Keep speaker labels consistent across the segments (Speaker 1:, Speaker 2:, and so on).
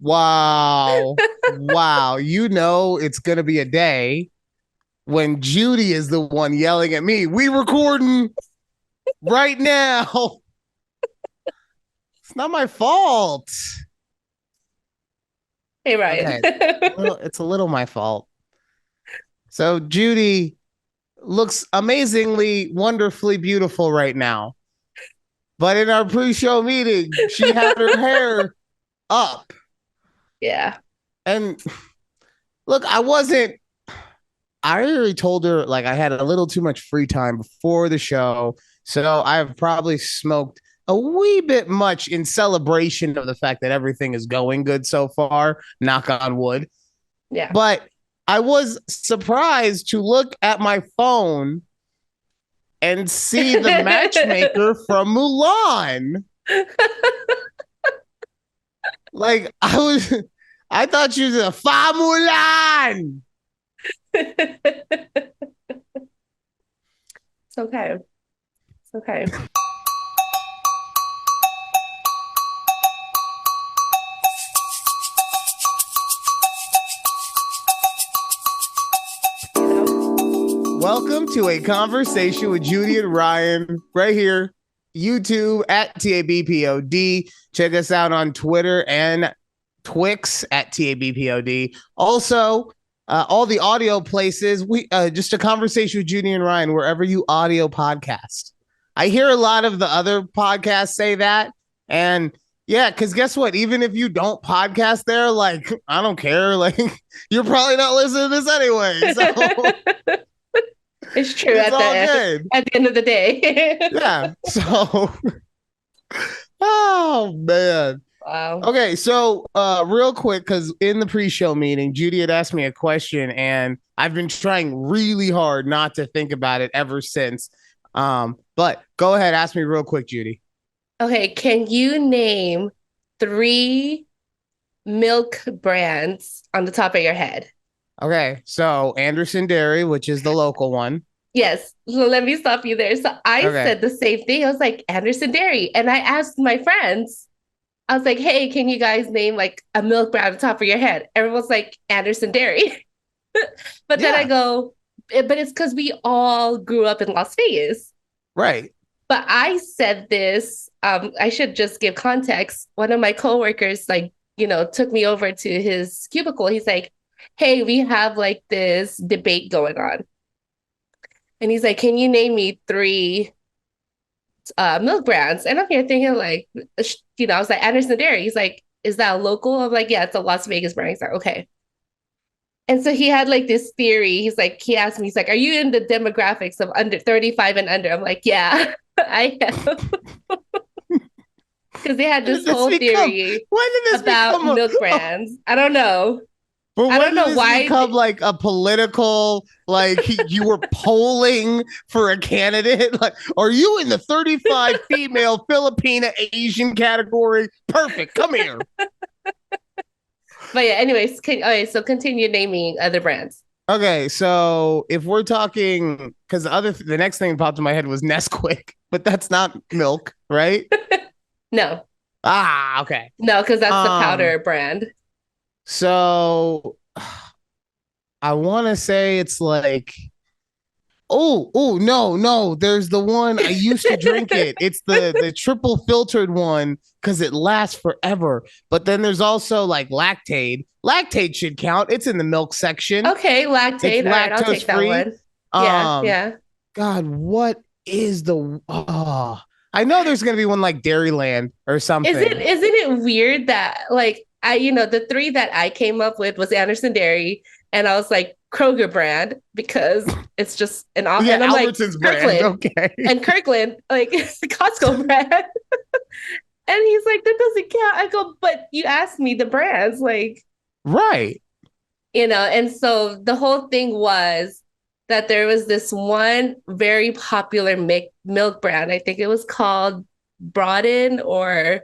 Speaker 1: Wow. Wow. You know it's gonna be a day when Judy is the one yelling at me. We recording right now. It's not my fault.
Speaker 2: Hey, Ryan.
Speaker 1: Okay. It's a little my fault. So Judy looks amazingly, wonderfully beautiful right now. But in our pre-show meeting, she had her hair up.
Speaker 2: Yeah.
Speaker 1: And look, I already told her like I had a little too much free time before the show. So I've probably smoked a wee bit much in celebration of the fact that everything is going good so far. Knock on wood.
Speaker 2: Yeah.
Speaker 1: But I was surprised to look at my phone and see the matchmaker from Mulan. Like I thought she was a Fa Mulan.
Speaker 2: It's okay. It's okay. You know?
Speaker 1: Welcome to a conversation with Judy and Ryan right here, YouTube at TABPOD. Check us out on Twitter and Twix at TABPOD. Also, all the audio places. We just a conversation with Judy and Ryan wherever you audio podcast. I hear a lot of the other podcasts say that, and yeah, because guess what? Even if you don't podcast there, like I don't care. Like you're probably not listening to this anyway, so
Speaker 2: It's true
Speaker 1: it's all good.
Speaker 2: at the end of the day.
Speaker 1: Yeah. So, oh man.
Speaker 2: Wow.
Speaker 1: Okay, so real quick, because in the pre-show meeting, Judy had asked me a question, and I've been trying really hard not to think about it ever since. But go ahead, ask me real quick, Judy.
Speaker 2: Okay, can you name three milk brands on the top of your head?
Speaker 1: Okay, so Anderson Dairy, which is the local one.
Speaker 2: Yes. So let me stop you there. So I
Speaker 1: Okay.
Speaker 2: said the same thing. I was like, Anderson Dairy. And I asked my friends, I was like, hey, can you guys name like a milk brand on the top of your head? Everyone's like, Anderson Dairy. But then I
Speaker 1: Yeah,
Speaker 2: go, but it's because we all grew up in Las Vegas.
Speaker 1: right.
Speaker 2: But I said this, I should just give context. One of my coworkers, like, took me over to his cubicle. He's like, hey, we have like this debate going on. And he's like, can you name me three milk brands? And I'm here thinking, like, I was like, Anderson Dairy. He's like, is that a local? I'm like, yeah, it's a Las Vegas brand. He's like, okay. And so he had like this theory. He's like, he asked me, he's like, are you in the demographics of under 35 and under? I'm like, yeah, I am. Because they had
Speaker 1: When
Speaker 2: this
Speaker 1: did this
Speaker 2: whole
Speaker 1: become?
Speaker 2: theory
Speaker 1: When did this
Speaker 2: about
Speaker 1: become?
Speaker 2: milk brands. I don't know.
Speaker 1: But
Speaker 2: I
Speaker 1: when
Speaker 2: don't
Speaker 1: did
Speaker 2: know
Speaker 1: this
Speaker 2: why.
Speaker 1: become like a political, like you were polling for a candidate? Like, are you in the 35 female Filipina Asian category? Perfect. Come here.
Speaker 2: But yeah, anyways, okay, so continue naming other brands.
Speaker 1: Okay, so if we're talking, because the next thing that popped in my head was Nesquik, but that's not milk, right?
Speaker 2: No,
Speaker 1: Ah, okay.
Speaker 2: no, because that's the
Speaker 1: Um,
Speaker 2: powder brand.
Speaker 1: so I want to say it's like no. There's the one I used to drink it. It's the triple filtered one because it lasts forever. But then there's also like lactate. Lactate should count. It's in the milk section.
Speaker 2: Okay,
Speaker 1: It's
Speaker 2: lactate. All right, I'll
Speaker 1: lactose
Speaker 2: take that
Speaker 1: free.
Speaker 2: one. Yeah,
Speaker 1: Um,
Speaker 2: yeah.
Speaker 1: God, what is the I know there's gonna be one like Dairyland or something.
Speaker 2: Isn't it weird that like the three that I came up with was Anderson Dairy, and I was like Kroger brand because it's just
Speaker 1: Yeah,
Speaker 2: and I'm like
Speaker 1: Albertson's brand.
Speaker 2: Kirkland
Speaker 1: Okay.
Speaker 2: and Kirkland like Costco brand. And he's like, that doesn't count. I go, but you asked me the brands, like,
Speaker 1: Right.
Speaker 2: and so the whole thing was that there was this one very popular milk brand. I think it was called Broaden or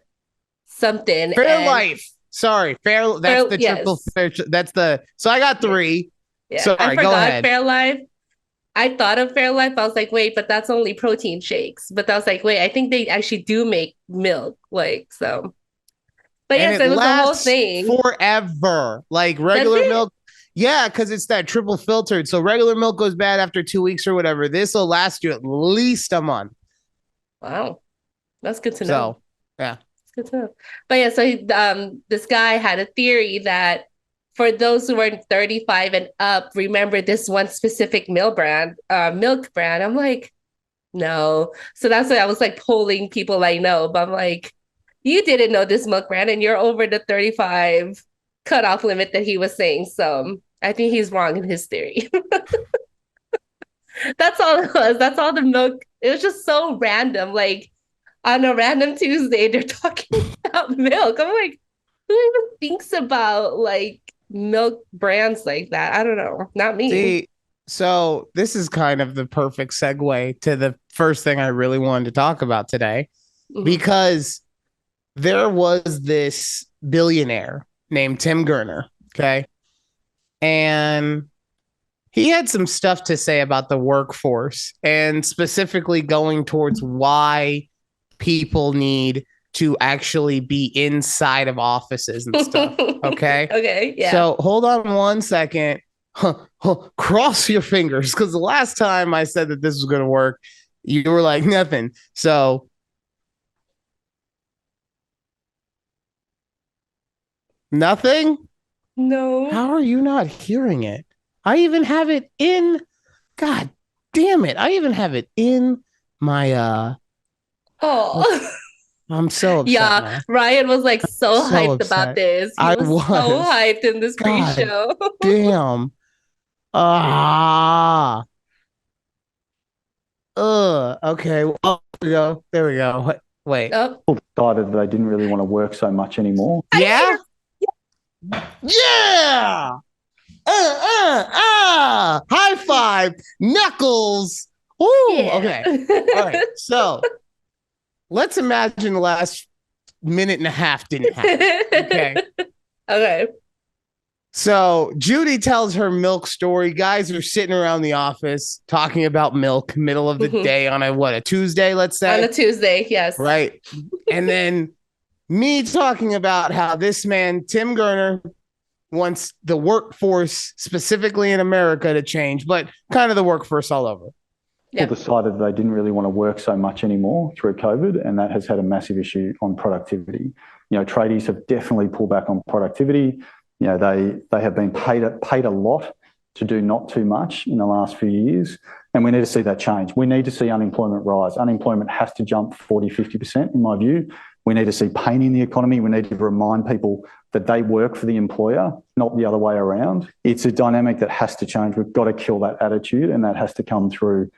Speaker 2: something.
Speaker 1: Fair
Speaker 2: And
Speaker 1: life. Sorry, fair. That's the triple.
Speaker 2: yes,
Speaker 1: That's the. So I got
Speaker 2: yeah,
Speaker 1: three.
Speaker 2: yeah. I
Speaker 1: Sorry, go
Speaker 2: forgot
Speaker 1: ahead.
Speaker 2: Fairlife. I thought of Fairlife. I was like, wait, but that's only protein shakes. But I was like, wait, I think they actually do make milk. Like, so But
Speaker 1: and
Speaker 2: yes,
Speaker 1: it
Speaker 2: it was the whole
Speaker 1: lasts
Speaker 2: thing.
Speaker 1: forever. Like
Speaker 2: Does
Speaker 1: regular
Speaker 2: it?
Speaker 1: milk. Yeah, because it's that triple filtered. So regular milk goes bad after 2 weeks or whatever. This will last you at least a month.
Speaker 2: Wow, that's good to know.
Speaker 1: So, yeah.
Speaker 2: It's good to know. But yeah, so this guy had a theory that for those who are 35 and up, remember this one specific milk brand. I'm like, no. So that's why I was like polling people I know, but I'm like, you didn't know this milk brand and you're over the 35 cutoff limit that he was saying. So I think he's wrong in his theory. That's all it was. That's all the milk. It was just so random. Like on a random Tuesday, they're talking about milk. I'm like, who even thinks about like milk brands like that? I don't know. Not me.
Speaker 1: See, so this is kind of the perfect segue to the first thing I really wanted to talk about today,
Speaker 2: Mhm.
Speaker 1: because there was this billionaire named Tim Gurner. Okay. And he had some stuff to say about the workforce and specifically going towards why people need to actually be inside of offices and stuff. Okay.
Speaker 2: Okay. Yeah.
Speaker 1: So hold on 1 second. Cross your fingers, because the last time I said that this was going to work, you were like, nothing. So nothing.
Speaker 2: No.
Speaker 1: How are you not hearing it? I even have it in. God damn it. I even have it in my
Speaker 2: Oh.
Speaker 1: I'm so upset
Speaker 2: Yeah,
Speaker 1: now.
Speaker 2: Ryan was like so
Speaker 1: So
Speaker 2: hyped about
Speaker 1: upset.
Speaker 2: this. He
Speaker 1: I
Speaker 2: was so
Speaker 1: was.
Speaker 2: hyped in this
Speaker 1: God
Speaker 2: pre-show.
Speaker 1: damn. Ah. Okay. Oh, there we go. There we go. Wait.
Speaker 2: Oh,
Speaker 3: Decided that I didn't really want to work so much anymore.
Speaker 1: Yeah? Yeah. High five. Knuckles. Ooh,
Speaker 2: yeah.
Speaker 1: okay. All right. So let's imagine the last minute and a half didn't happen. Okay.
Speaker 2: Okay.
Speaker 1: So Judy tells her milk story. Guys are sitting around the office talking about milk, middle of the day on a Tuesday, let's say.
Speaker 2: On a Tuesday, yes.
Speaker 1: Right. And then me talking about how this man, Tim Gurner, wants the workforce, specifically in America, to change, but kind of the workforce all over.
Speaker 3: People decided that I didn't really want to work so much anymore through COVID, and that has had a massive issue on productivity. You know, tradies have definitely pulled back on productivity. You know, they have been paid a lot to do not too much in the last few years, and we need to see that change. We need to see unemployment rise. Unemployment has to jump 40, 50%, in my view. We need to see pain in the economy. We need to remind people that they work for the employer, not the other way around. It's a dynamic that has to change. We've got to kill that attitude, and that has to come through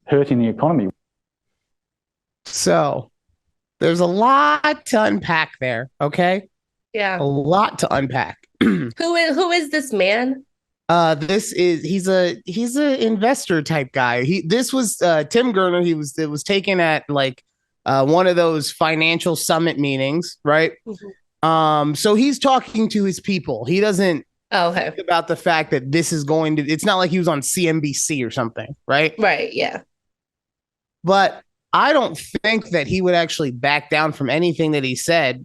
Speaker 3: hurting the economy.
Speaker 1: So there's a lot to unpack there, okay?
Speaker 2: Yeah.
Speaker 1: A lot to unpack.
Speaker 2: Who is this man?
Speaker 1: He's a investor type guy. This was Tim Gurner. It was taken at like one of those financial summit meetings, right? Mm-hmm. So he's talking to his people. He doesn't think about the fact that this is going to, it's not like he was on CNBC or something, right?
Speaker 2: Right, yeah.
Speaker 1: But I don't think that he would actually back down from anything that he said,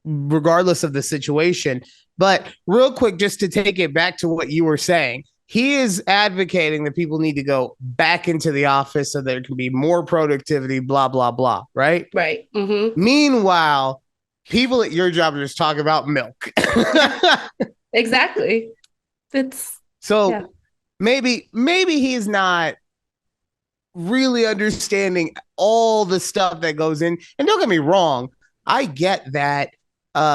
Speaker 1: regardless of the situation. But real quick, just to take it back to what you were saying, he is advocating that people need to go back into the office so there can be more productivity, blah, blah, blah, right?
Speaker 2: Right. Mm-hmm.
Speaker 1: Meanwhile, people at your job are just talking about milk.
Speaker 2: Exactly. It's
Speaker 1: so maybe he's not really understanding all the stuff that goes in. And don't get me wrong, I get that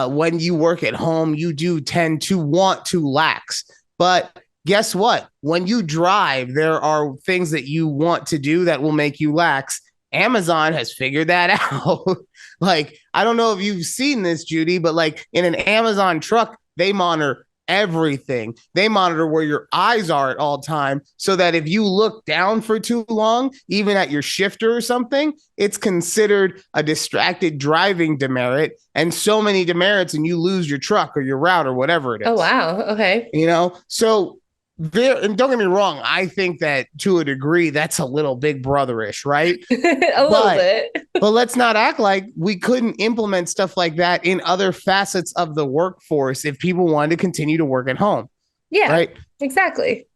Speaker 1: when you work at home, you do tend to want to lax. But guess what? When you drive, there are things that you want to do that will make you lax. Amazon has figured that out. Like, I don't know if you've seen this, Judy, but like in an Amazon truck, they monitor everything. They monitor where your eyes are at all time, so that if you look down for too long, even at your shifter or something, it's considered a distracted driving demerit, and so many demerits, and you lose your truck or your route or whatever it is.
Speaker 2: Oh, wow. Okay.
Speaker 1: You know, so there, and don't get me wrong, I think that to a degree that's a little big brotherish, right?
Speaker 2: A little bit.
Speaker 1: But let's not act like we couldn't implement stuff like that in other facets of the workforce if people wanted to continue to work at home.
Speaker 2: Yeah,
Speaker 1: right?
Speaker 2: Exactly.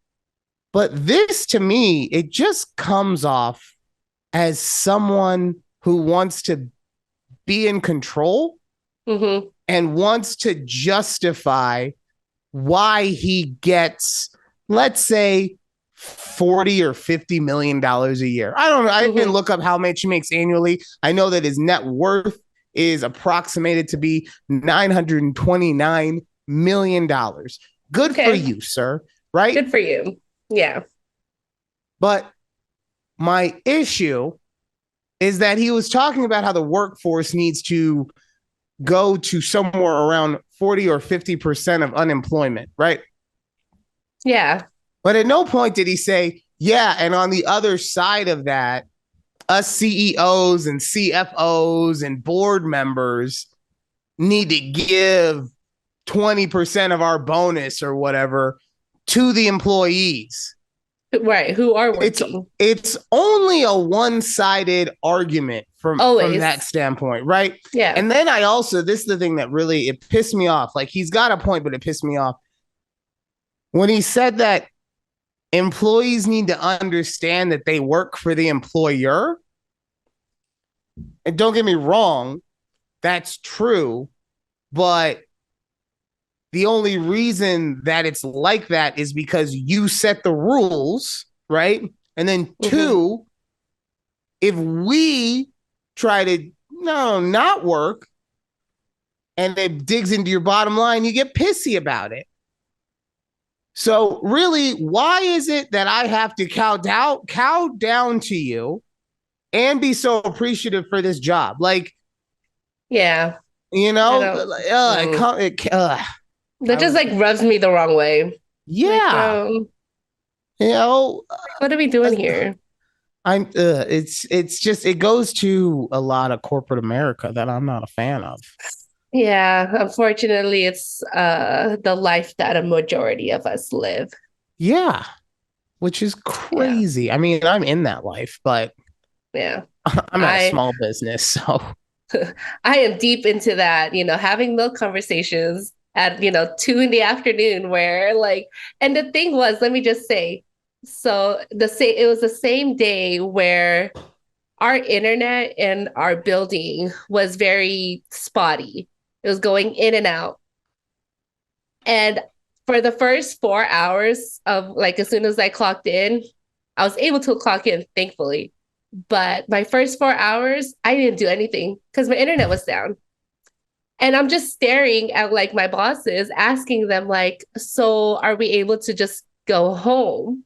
Speaker 1: But this, to me, it just comes off as someone who wants to be in control and wants to justify why he gets, let's say, 40 or 50 million dollars a year. I don't know. I didn't look up how much he makes annually. I know that his net worth is approximated to be $929 million. Good for you, sir. Right?
Speaker 2: Good for you. Yeah.
Speaker 1: But my issue is that he was talking about how the workforce needs to go to somewhere around 40 or 50% of unemployment, right?
Speaker 2: Yeah.
Speaker 1: But at no point did he say, yeah, and on the other side of that, us CEOs and CFOs and board members need to give 20% of our bonus or whatever to the employees.
Speaker 2: Right, who are working.
Speaker 1: It's only a one-sided argument from that standpoint, right?
Speaker 2: Yeah.
Speaker 1: And then this is the thing that really, it pissed me off. Like, he's got a point, but it pissed me off. When he said that employees need to understand that they work for the employer, and don't get me wrong, that's true, but the only reason that it's like that is because you set the rules, right? And then two, if we try to not work and it digs into your bottom line, you get pissy about it. So really, why is it that I have to cow down to you and be so appreciative for this job? Like,
Speaker 2: yeah,
Speaker 1: that
Speaker 2: just like rubs me the wrong way.
Speaker 1: Yeah.
Speaker 2: What are we doing here?
Speaker 1: It's just, it goes to a lot of corporate America that I'm not a fan of.
Speaker 2: Yeah, unfortunately, it's the life that a majority of us live.
Speaker 1: Yeah, which is crazy. Yeah. I mean, I'm in that life, but
Speaker 2: yeah,
Speaker 1: I'm at a small business, so
Speaker 2: I am deep into that. Having milk conversations at 2 p.m. where and the thing was, let me just say, so it was the same day where our internet in our building was very spotty. It was going in and out. And for the first 4 hours of as soon as I clocked in, I was able to clock in, thankfully. But my first 4 hours, I didn't do anything because my internet was down. And I'm just staring at my bosses, asking them so are we able to just go home?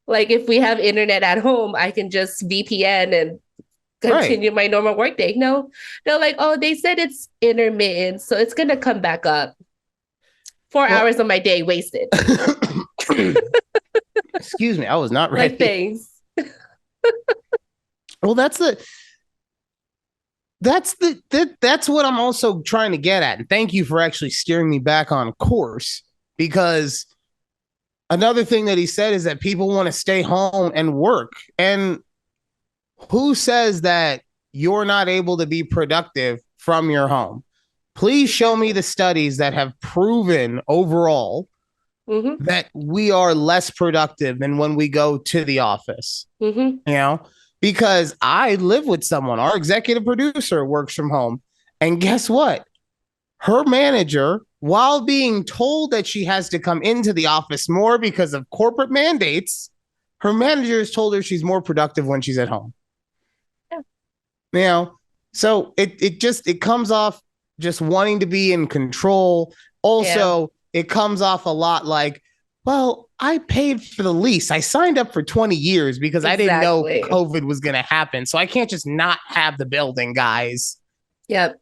Speaker 2: If we have internet at home, I can just VPN and continue my normal workday. No, they're they said it's intermittent, so it's going to come back up. 4 hours of my day wasted.
Speaker 1: Excuse me, I was not ready.
Speaker 2: Thanks.
Speaker 1: Well, that's what I'm also trying to get at. And thank you for actually steering me back on course, because another thing that he said is that people want to stay home and work. And who says that you're not able to be productive from your home? Please show me the studies that have proven overall that we are less productive than when we go to the office. Because I live with someone, our executive producer works from home. And guess what? Her manager, while being told that she has to come into the office more because of corporate mandates, her manager has told her she's more productive when she's at home. Yeah. So it comes off just wanting to be in control. Also, it comes off a lot like, well, I paid for the lease. I signed up for 20 years because I didn't know COVID was going to happen. So I can't just not have the building, guys.
Speaker 2: Yep.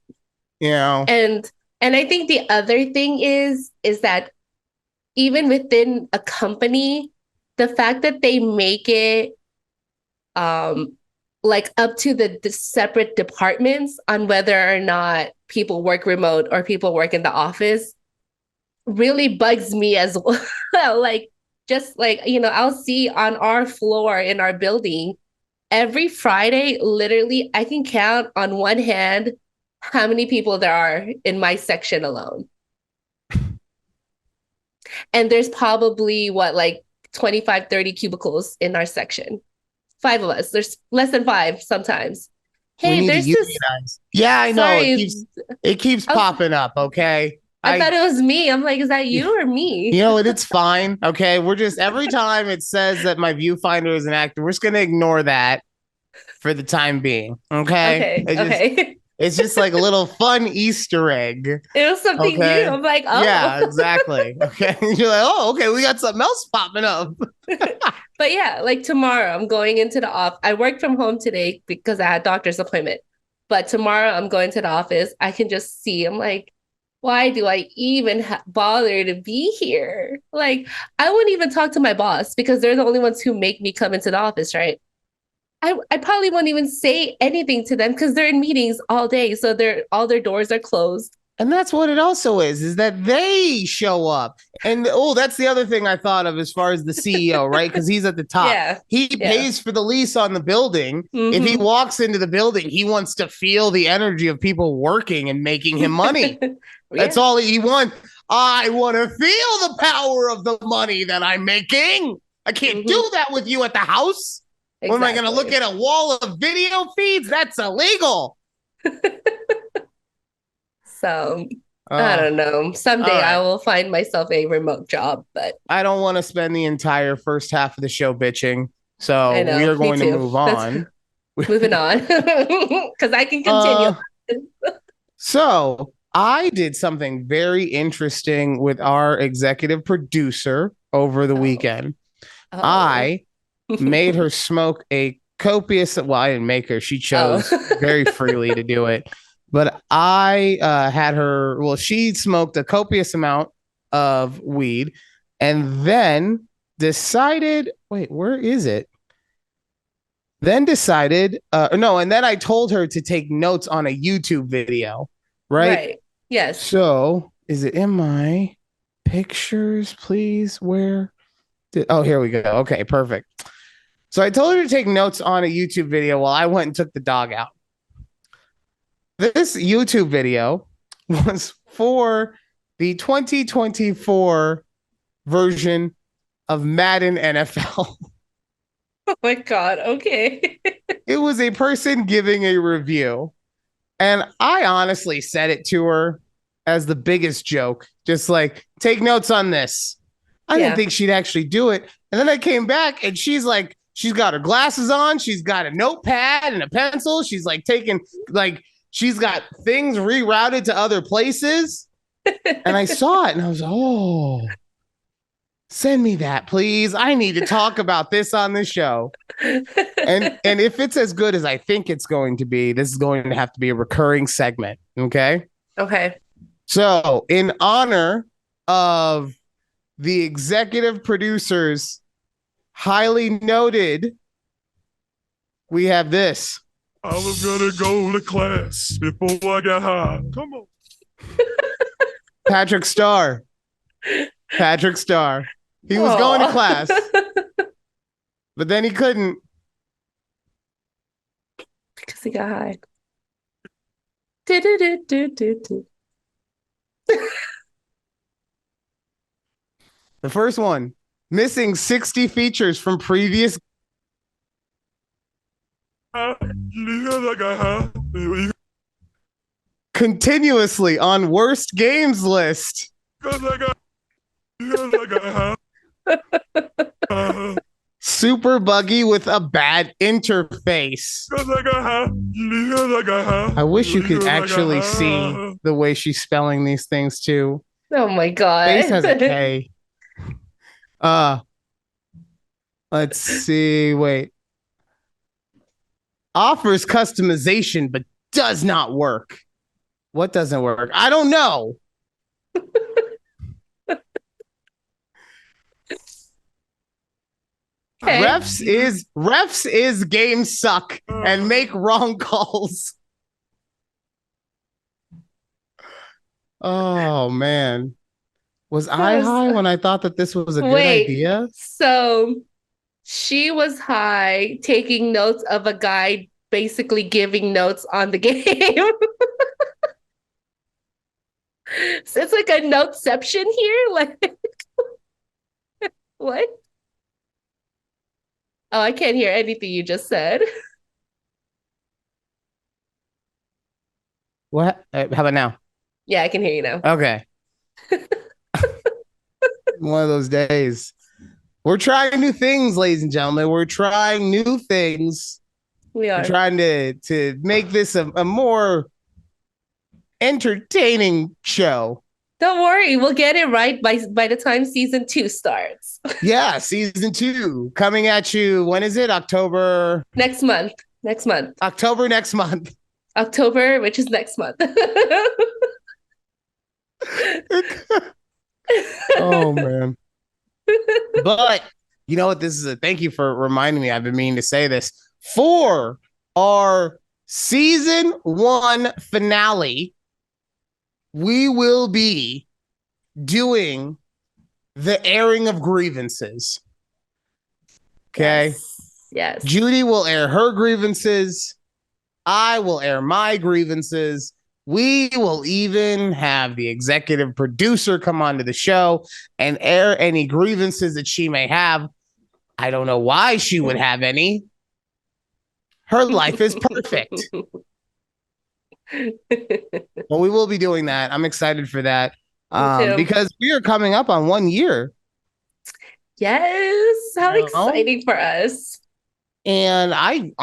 Speaker 2: And I think the other thing is that even within a company, the fact that they make it up to the separate departments on whether or not people work remote or people work in the office, really bugs me as well. Like, just like, I'll see on our floor in our building every Friday, literally, I can count on one hand how many people there are in my section alone. And there's probably like 25, 30 cubicles in our section. Five of us. There's less than five sometimes.
Speaker 1: We
Speaker 2: Hey,
Speaker 1: need to
Speaker 2: there's this.
Speaker 1: unionize. Yeah, I know.
Speaker 2: Sorry,
Speaker 1: It keeps popping up. Okay.
Speaker 2: I thought it was me. I'm like, is that you or me?
Speaker 1: It's fine. Okay. We're just every time it says that my viewfinder is inactive, we're just gonna ignore that for the time being. Okay.
Speaker 2: Okay.
Speaker 1: It's just like a little fun Easter egg.
Speaker 2: It was something new. I'm like, oh.
Speaker 1: Yeah, exactly. Okay. You're like, oh, okay, we got something else popping up.
Speaker 2: But yeah, like tomorrow, I'm going into the office. I worked from home today because I had a doctor's appointment. But tomorrow, I'm going to the office. I can just see. I'm like, why do I even bother to be here? Like, I wouldn't even talk to my boss because they're the only ones who make me come into the office, right? I probably won't even say anything to them because they're in meetings all day. So all their doors are closed.
Speaker 1: And that's what it also is that they show up. And that's the other thing I thought of as far as the CEO, right? Because he's at the top.
Speaker 2: Yeah.
Speaker 1: He pays for the lease on the building.
Speaker 2: Mm-hmm.
Speaker 1: If he walks into the building, he wants to feel the energy of people working and making him money. That's all he wants. I want to feel the power of the money that I'm making. I can't do that with you at the house. Exactly. What am I going to look at a wall of video feeds? That's illegal.
Speaker 2: So I don't know. Someday I will find myself a remote job, but
Speaker 1: I don't want to spend the entire first half of the show bitching. So we are going to move on.
Speaker 2: Moving on because I can continue.
Speaker 1: So I did something very interesting with our executive producer over the weekend. I made her smoke a copious. Well, I didn't make her. She chose very freely to do it. But I had her. Well, she smoked a copious amount of weed, and then decided. Wait, where is it? Then decided. No, and then I told her to take notes on a YouTube video. Right.
Speaker 2: Yes.
Speaker 1: So, is it in my pictures, please? Where? Here we go. Okay, perfect. So I told her to take notes on a YouTube video while I went and took the dog out. This YouTube video was for the 2024 version of Madden NFL.
Speaker 2: Oh my God. Okay.
Speaker 1: It was a person giving a review. And I honestly said it to her as the biggest joke. Just like, take notes on this. I didn't think she'd actually do it. And then I came back and she's like, she's got her glasses on. She's got a notepad and a pencil. She's like she's got things rerouted to other places. And I saw it and I was, send me that, please. I need to talk about this on the show. And if it's as good as I think it's going to be, this is going to have to be a recurring segment. Okay.
Speaker 2: Okay.
Speaker 1: So in honor of the executive producers highly noted, we have this.
Speaker 4: I was gonna go to class before I got high. Come on.
Speaker 1: Patrick Starr. He was going to class, but then he couldn't.
Speaker 2: Because he got high.
Speaker 1: The first one, missing 60 features from previous. Continuously on worst games list. Super buggy with a bad interface. I wish you could actually see the way she's spelling these things too.
Speaker 2: Oh my God.
Speaker 1: Face has a K. Let's see. Wait. Offers customization, but does not work. What doesn't work? I don't know. Okay. Refs is game suck and make wrong calls. Oh man. Was I high when I thought that this was a good idea?
Speaker 2: So she was high taking notes of a guy basically giving notes on the game. So it's like a noteception here. Like, what? Oh, I can't hear anything you just said.
Speaker 1: What? How about now?
Speaker 2: Yeah, I can hear you now.
Speaker 1: Okay. One of those days. We're trying new things, ladies and gentlemen. We're trying new things.
Speaker 2: We are.
Speaker 1: We're trying to make this a more entertaining show.
Speaker 2: Don't worry, we'll get it right by the time season 2 starts.
Speaker 1: Yeah, season 2 coming at you. When is it? October?
Speaker 2: Next month.
Speaker 1: October next month.
Speaker 2: October, which is next month.
Speaker 1: Oh, man. But you know what? This is thank you for reminding me. I've been meaning to say this. For our season 1 finale, we will be doing the airing of grievances. Okay.
Speaker 2: Yes.
Speaker 1: Judy will air her grievances. I will air my grievances. We will even have the executive producer come onto the show and air any grievances that she may have. I don't know why she would have any. Her life is perfect. Well, we will be doing that. I'm excited for that because we are coming up on 1 year.
Speaker 2: Yes. How exciting for us.
Speaker 1: And I'm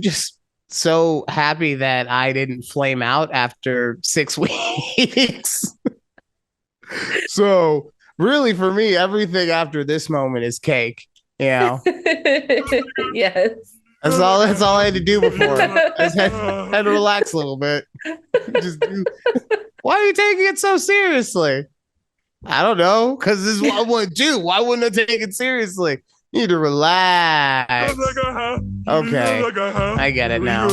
Speaker 1: just so happy that I didn't flame out after 6 weeks. So really for me, everything after this moment is cake. You know?
Speaker 2: Yes.
Speaker 1: That's all I had to do before. I just had to relax a little bit. Why are you taking it so seriously? I don't know. Because this is what I want to do. Why wouldn't I take it seriously? You need to relax. Okay. I get it now.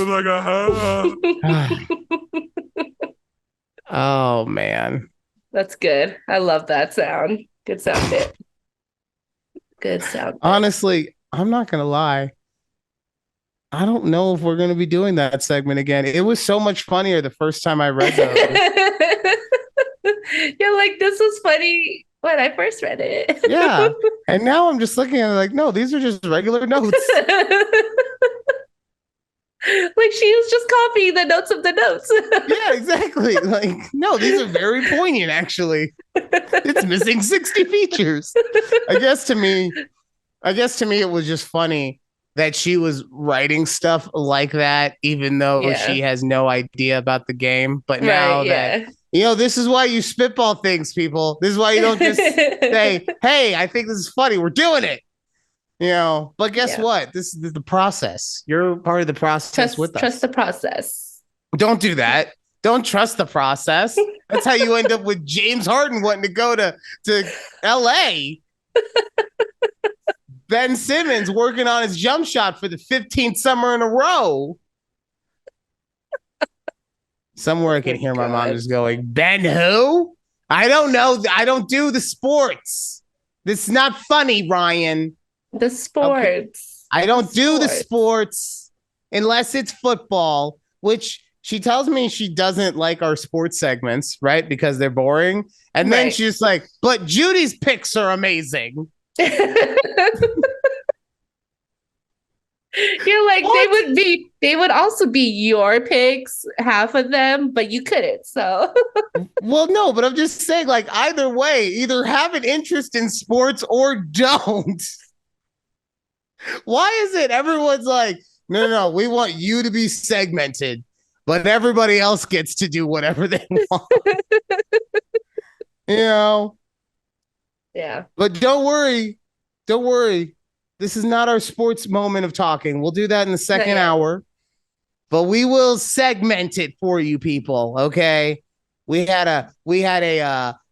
Speaker 1: Oh, man.
Speaker 2: That's good. I love that sound. Good sound bit. Good sound bit.
Speaker 1: Honestly, I'm not going to lie. I don't know if we're going to be doing that segment again. It was so much funnier the first time I read those.
Speaker 2: You're like, this was funny when I first read it.
Speaker 1: Yeah. And now I'm just looking at it like, no, these are just regular notes.
Speaker 2: Like she was just copying the notes of the notes.
Speaker 1: Yeah, exactly. Like, no, these are very poignant, actually. It's missing 60 features. I guess to me, it was just funny that she was writing stuff like that, even though she has no idea about the game. But now that, this is why you spitball things, people. This is why you don't just say, hey, I think this is funny. We're doing it. But guess what? This is the process. You're part of the process with us.
Speaker 2: Trust the process.
Speaker 1: Don't do that. Don't trust the process. That's how you end up with James Harden wanting to go to LA. Ben Simmons working on his jump shot for the 15th summer in a row. Somewhere I can hear my mom just going, Ben who? I don't know. I don't do the sports. This is not funny, Ryan.
Speaker 2: The sports. Okay.
Speaker 1: I don't do the sports unless it's football, which she tells me she doesn't like our sports segments, right? Because they're boring. And then she's like, but Judy's picks are amazing.
Speaker 2: You're like, they would also be your picks, half of them, but you couldn't. So,
Speaker 1: well, no, but I'm just saying, like, either way, either have an interest in sports or don't. Why is it everyone's like, no, we want you to be segmented, but everybody else gets to do whatever they want.
Speaker 2: Yeah.
Speaker 1: But don't worry. This is not our sports moment of talking. We'll do that in the second hour, but we will segment it for you people. Okay. We had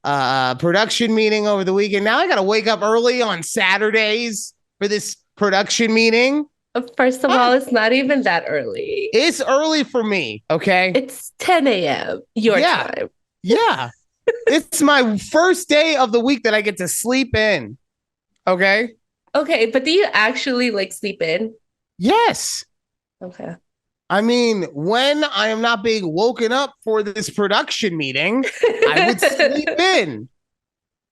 Speaker 1: a production meeting over the weekend. Now I got to wake up early on Saturdays for this production meeting.
Speaker 2: First of all, it's not even that early.
Speaker 1: It's early for me. Okay.
Speaker 2: It's 10 a.m. your time.
Speaker 1: Yeah. It's my first day of the week that I get to sleep in. Okay.
Speaker 2: Okay, but do you actually like sleep in?
Speaker 1: Yes.
Speaker 2: Okay.
Speaker 1: I mean, when I am not being woken up for this production meeting, I would sleep in.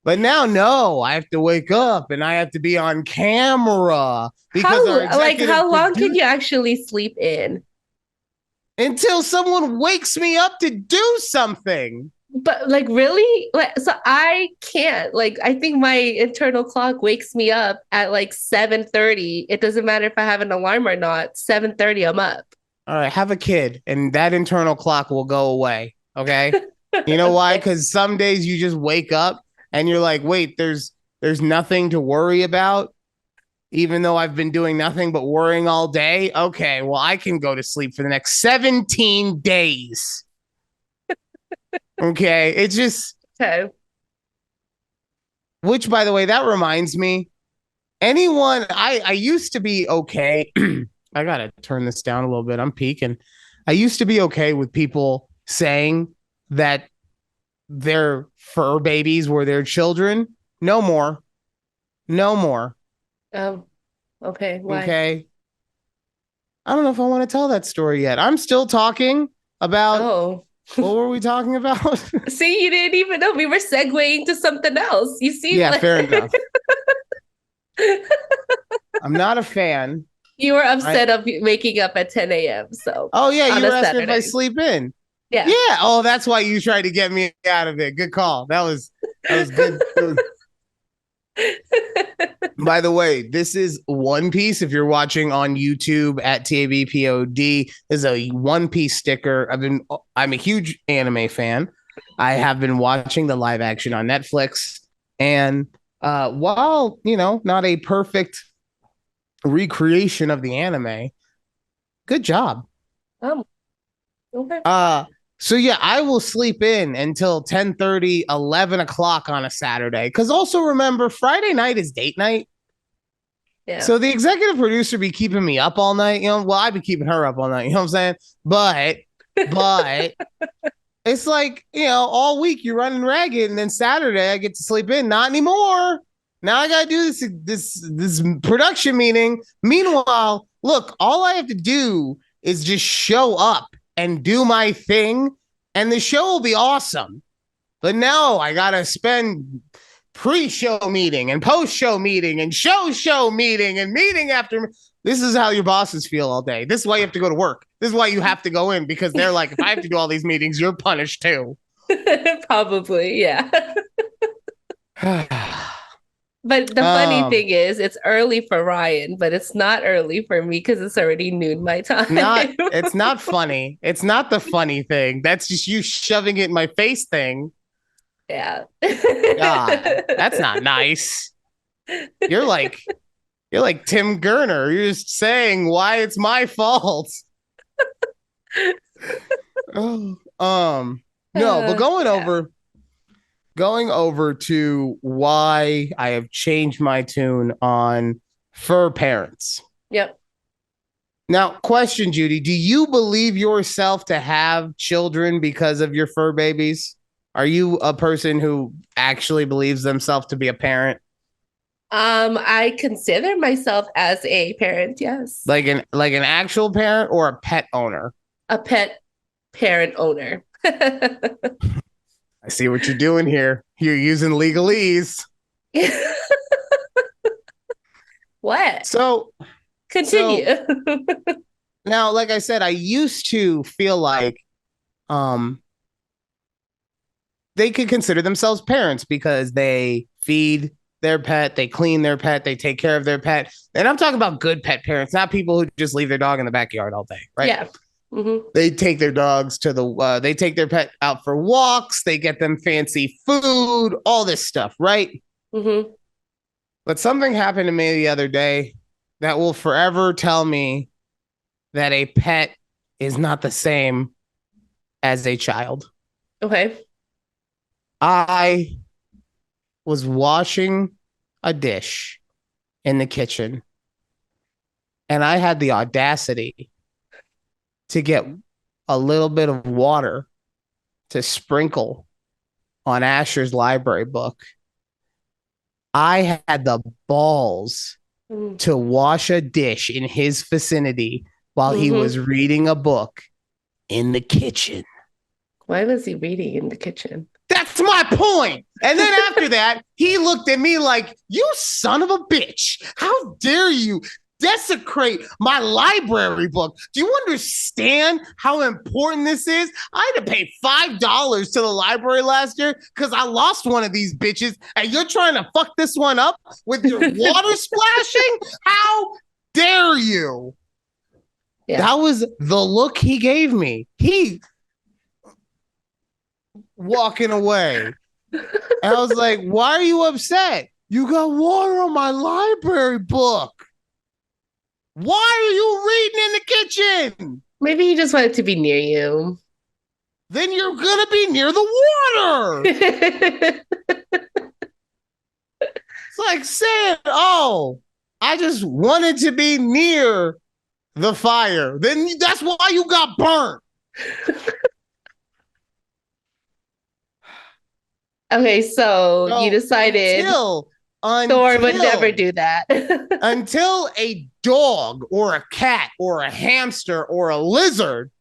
Speaker 1: But now, no, I have to wake up and I have to be on camera because our executive
Speaker 2: how long can
Speaker 1: producer,
Speaker 2: you actually sleep in?
Speaker 1: until someone wakes me up to do something.
Speaker 2: But like really? Like so I can't. Like I think my internal clock wakes me up at like 7:30. It doesn't matter if I have an alarm or not. 7:30 I'm up.
Speaker 1: All right, have a kid and that internal clock will go away. Okay. You know why?
Speaker 2: Okay.
Speaker 1: Because some days you just wake up and you're like, wait, there's nothing to worry about, even though I've been doing nothing but worrying all day. Okay, well, I can go to sleep for the next 17 days. Okay. It's just,
Speaker 2: Okay.
Speaker 1: which by the way, that reminds me, anyone, I used to be okay. I gotta turn this down a little bit. I'm peaking. I used to be okay with people saying that their fur babies were their children. No more. No more.
Speaker 2: Oh, okay. Why?
Speaker 1: Okay. I don't know if I want to tell that story yet. I'm still talking about,
Speaker 2: Oh.
Speaker 1: what were we talking about?
Speaker 2: See, you didn't even know we were segueing to something else. You seem
Speaker 1: Yeah,
Speaker 2: like
Speaker 1: fair enough. I'm not a fan.
Speaker 2: you were upset of waking up at 10 a.m. So
Speaker 1: Oh yeah,
Speaker 2: on
Speaker 1: you
Speaker 2: a
Speaker 1: were asking if I
Speaker 2: Saturday.
Speaker 1: sleep in.
Speaker 2: Yeah.
Speaker 1: Yeah. Oh, that's why you tried to get me out of it. Good call. That was good. By the way, this is One Piece. If you're watching on YouTube at TABPOD, is a One Piece sticker. I'm a huge anime fan. I have been watching the live action on Netflix, and while not a perfect recreation of the anime, good job.
Speaker 2: Okay.
Speaker 1: So yeah, I will sleep in until 10:30, 11 o'clock on a Saturday. Because also remember, Friday night is date night.
Speaker 2: Yeah.
Speaker 1: So the executive producer be keeping me up all night. Well, I be keeping her up all night. You know what I'm saying? But it's like, all week you're running ragged, and then Saturday I get to sleep in. Not anymore. Now I gotta do this production meeting. Meanwhile, look, all I have to do is just show up and do my thing, and the show will be awesome. But no, I gotta spend pre-show meeting and post-show meeting and show meeting and meeting after. This is how your bosses feel all day. This is why you have to go to work. This is why you have to go in, because they're like, if I have to do all these meetings, you're punished too.
Speaker 2: Probably, yeah. But the funny thing is, it's early for Ryan, but it's not early for me because it's already noon my time.
Speaker 1: It's not funny. It's not the funny thing. That's just you shoving it in my face thing.
Speaker 2: Yeah.
Speaker 1: God, that's not nice. You're like Tim Gurner. You're just saying why it's my fault. No, but going over to why I have changed my tune on fur parents.
Speaker 2: Yep.
Speaker 1: Now, question, Judy, do you believe yourself to have children because of your fur babies? Are you a person who actually believes themselves to be a parent?
Speaker 2: I consider myself as a parent, yes.
Speaker 1: Like an actual parent or a pet owner?
Speaker 2: A pet parent owner.
Speaker 1: I see what you're doing here. You're using legalese.
Speaker 2: What?
Speaker 1: So
Speaker 2: continue.
Speaker 1: Now, like I said, I used to feel like they could consider themselves parents because they feed their pet, they clean their pet, they take care of their pet. And I'm talking about good pet parents, not people who just leave their dog in the backyard all day, right?
Speaker 2: Yeah. Mm-hmm.
Speaker 1: They take their dogs they take their pet out for walks, they get them fancy food, all this stuff, right?
Speaker 2: Mm-hmm.
Speaker 1: But something happened to me the other day that will forever tell me that a pet is not the same as a child.
Speaker 2: Okay.
Speaker 1: I was washing a dish in the kitchen, and I had the audacity to get a little bit of water to sprinkle on Asher's library book, I had the balls to wash a dish in his vicinity while he was reading a book in the kitchen.
Speaker 2: Why was he reading in the kitchen?
Speaker 1: That's my point. And then after that, he looked at me like, you son of a bitch. How dare you desecrate my library book? Do you understand how important this is? I had to pay $5 to the library last year because I lost one of these bitches, and you're trying to fuck this one up with your water splashing? How dare you? Yeah. That was the look he gave me. He walking away. And I was like, why are you upset? You got water on my library book. Why are you reading in the kitchen?
Speaker 2: Maybe he just wanted to be near you.
Speaker 1: Then you're going to be near the water. It's like saying, oh, I just wanted to be near the fire. Then that's why you got burnt.
Speaker 2: Okay, so you decided Thor would never do that.
Speaker 1: Until a dog or a cat or a hamster or a lizard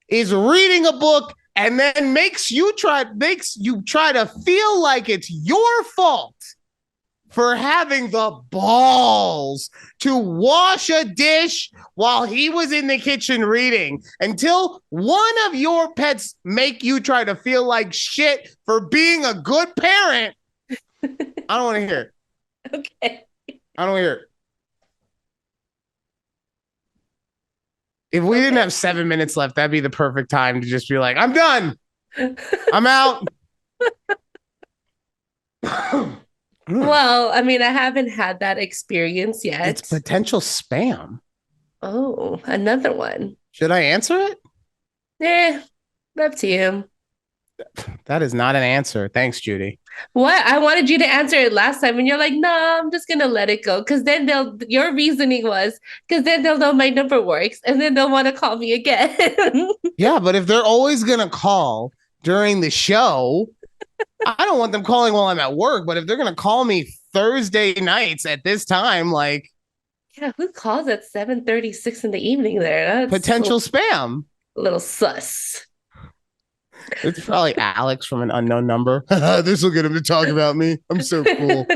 Speaker 1: is reading a book and then makes you try to feel like it's your fault for having the balls to wash a dish while he was in the kitchen reading, until one of your pets make you try to feel like shit for being a good parent. I don't want to hear it.
Speaker 2: Okay.
Speaker 1: I don't hear it. If we didn't have 7 minutes left, that'd be the perfect time to just be like, I'm done. I'm out.
Speaker 2: Well, I mean, I haven't had that experience yet.
Speaker 1: It's potential spam.
Speaker 2: Oh, another one.
Speaker 1: Should I answer it?
Speaker 2: Up to you.
Speaker 1: That is not an answer. Thanks, Judy.
Speaker 2: What? I wanted you to answer it last time, and you're like, no, I'm just gonna let it go. Because then your reasoning was, because then they'll know my number works, and then they'll want to call me again.
Speaker 1: Yeah, but if they're always gonna call during the show, I don't want them calling while I'm at work. But if they're gonna call me Thursday nights at this time, like,
Speaker 2: yeah, who calls at 7:36 in the evening there? That's
Speaker 1: potential spam.
Speaker 2: A little sus.
Speaker 1: It's probably Alex from an unknown number. This will get him to talk about me. I'm so cool.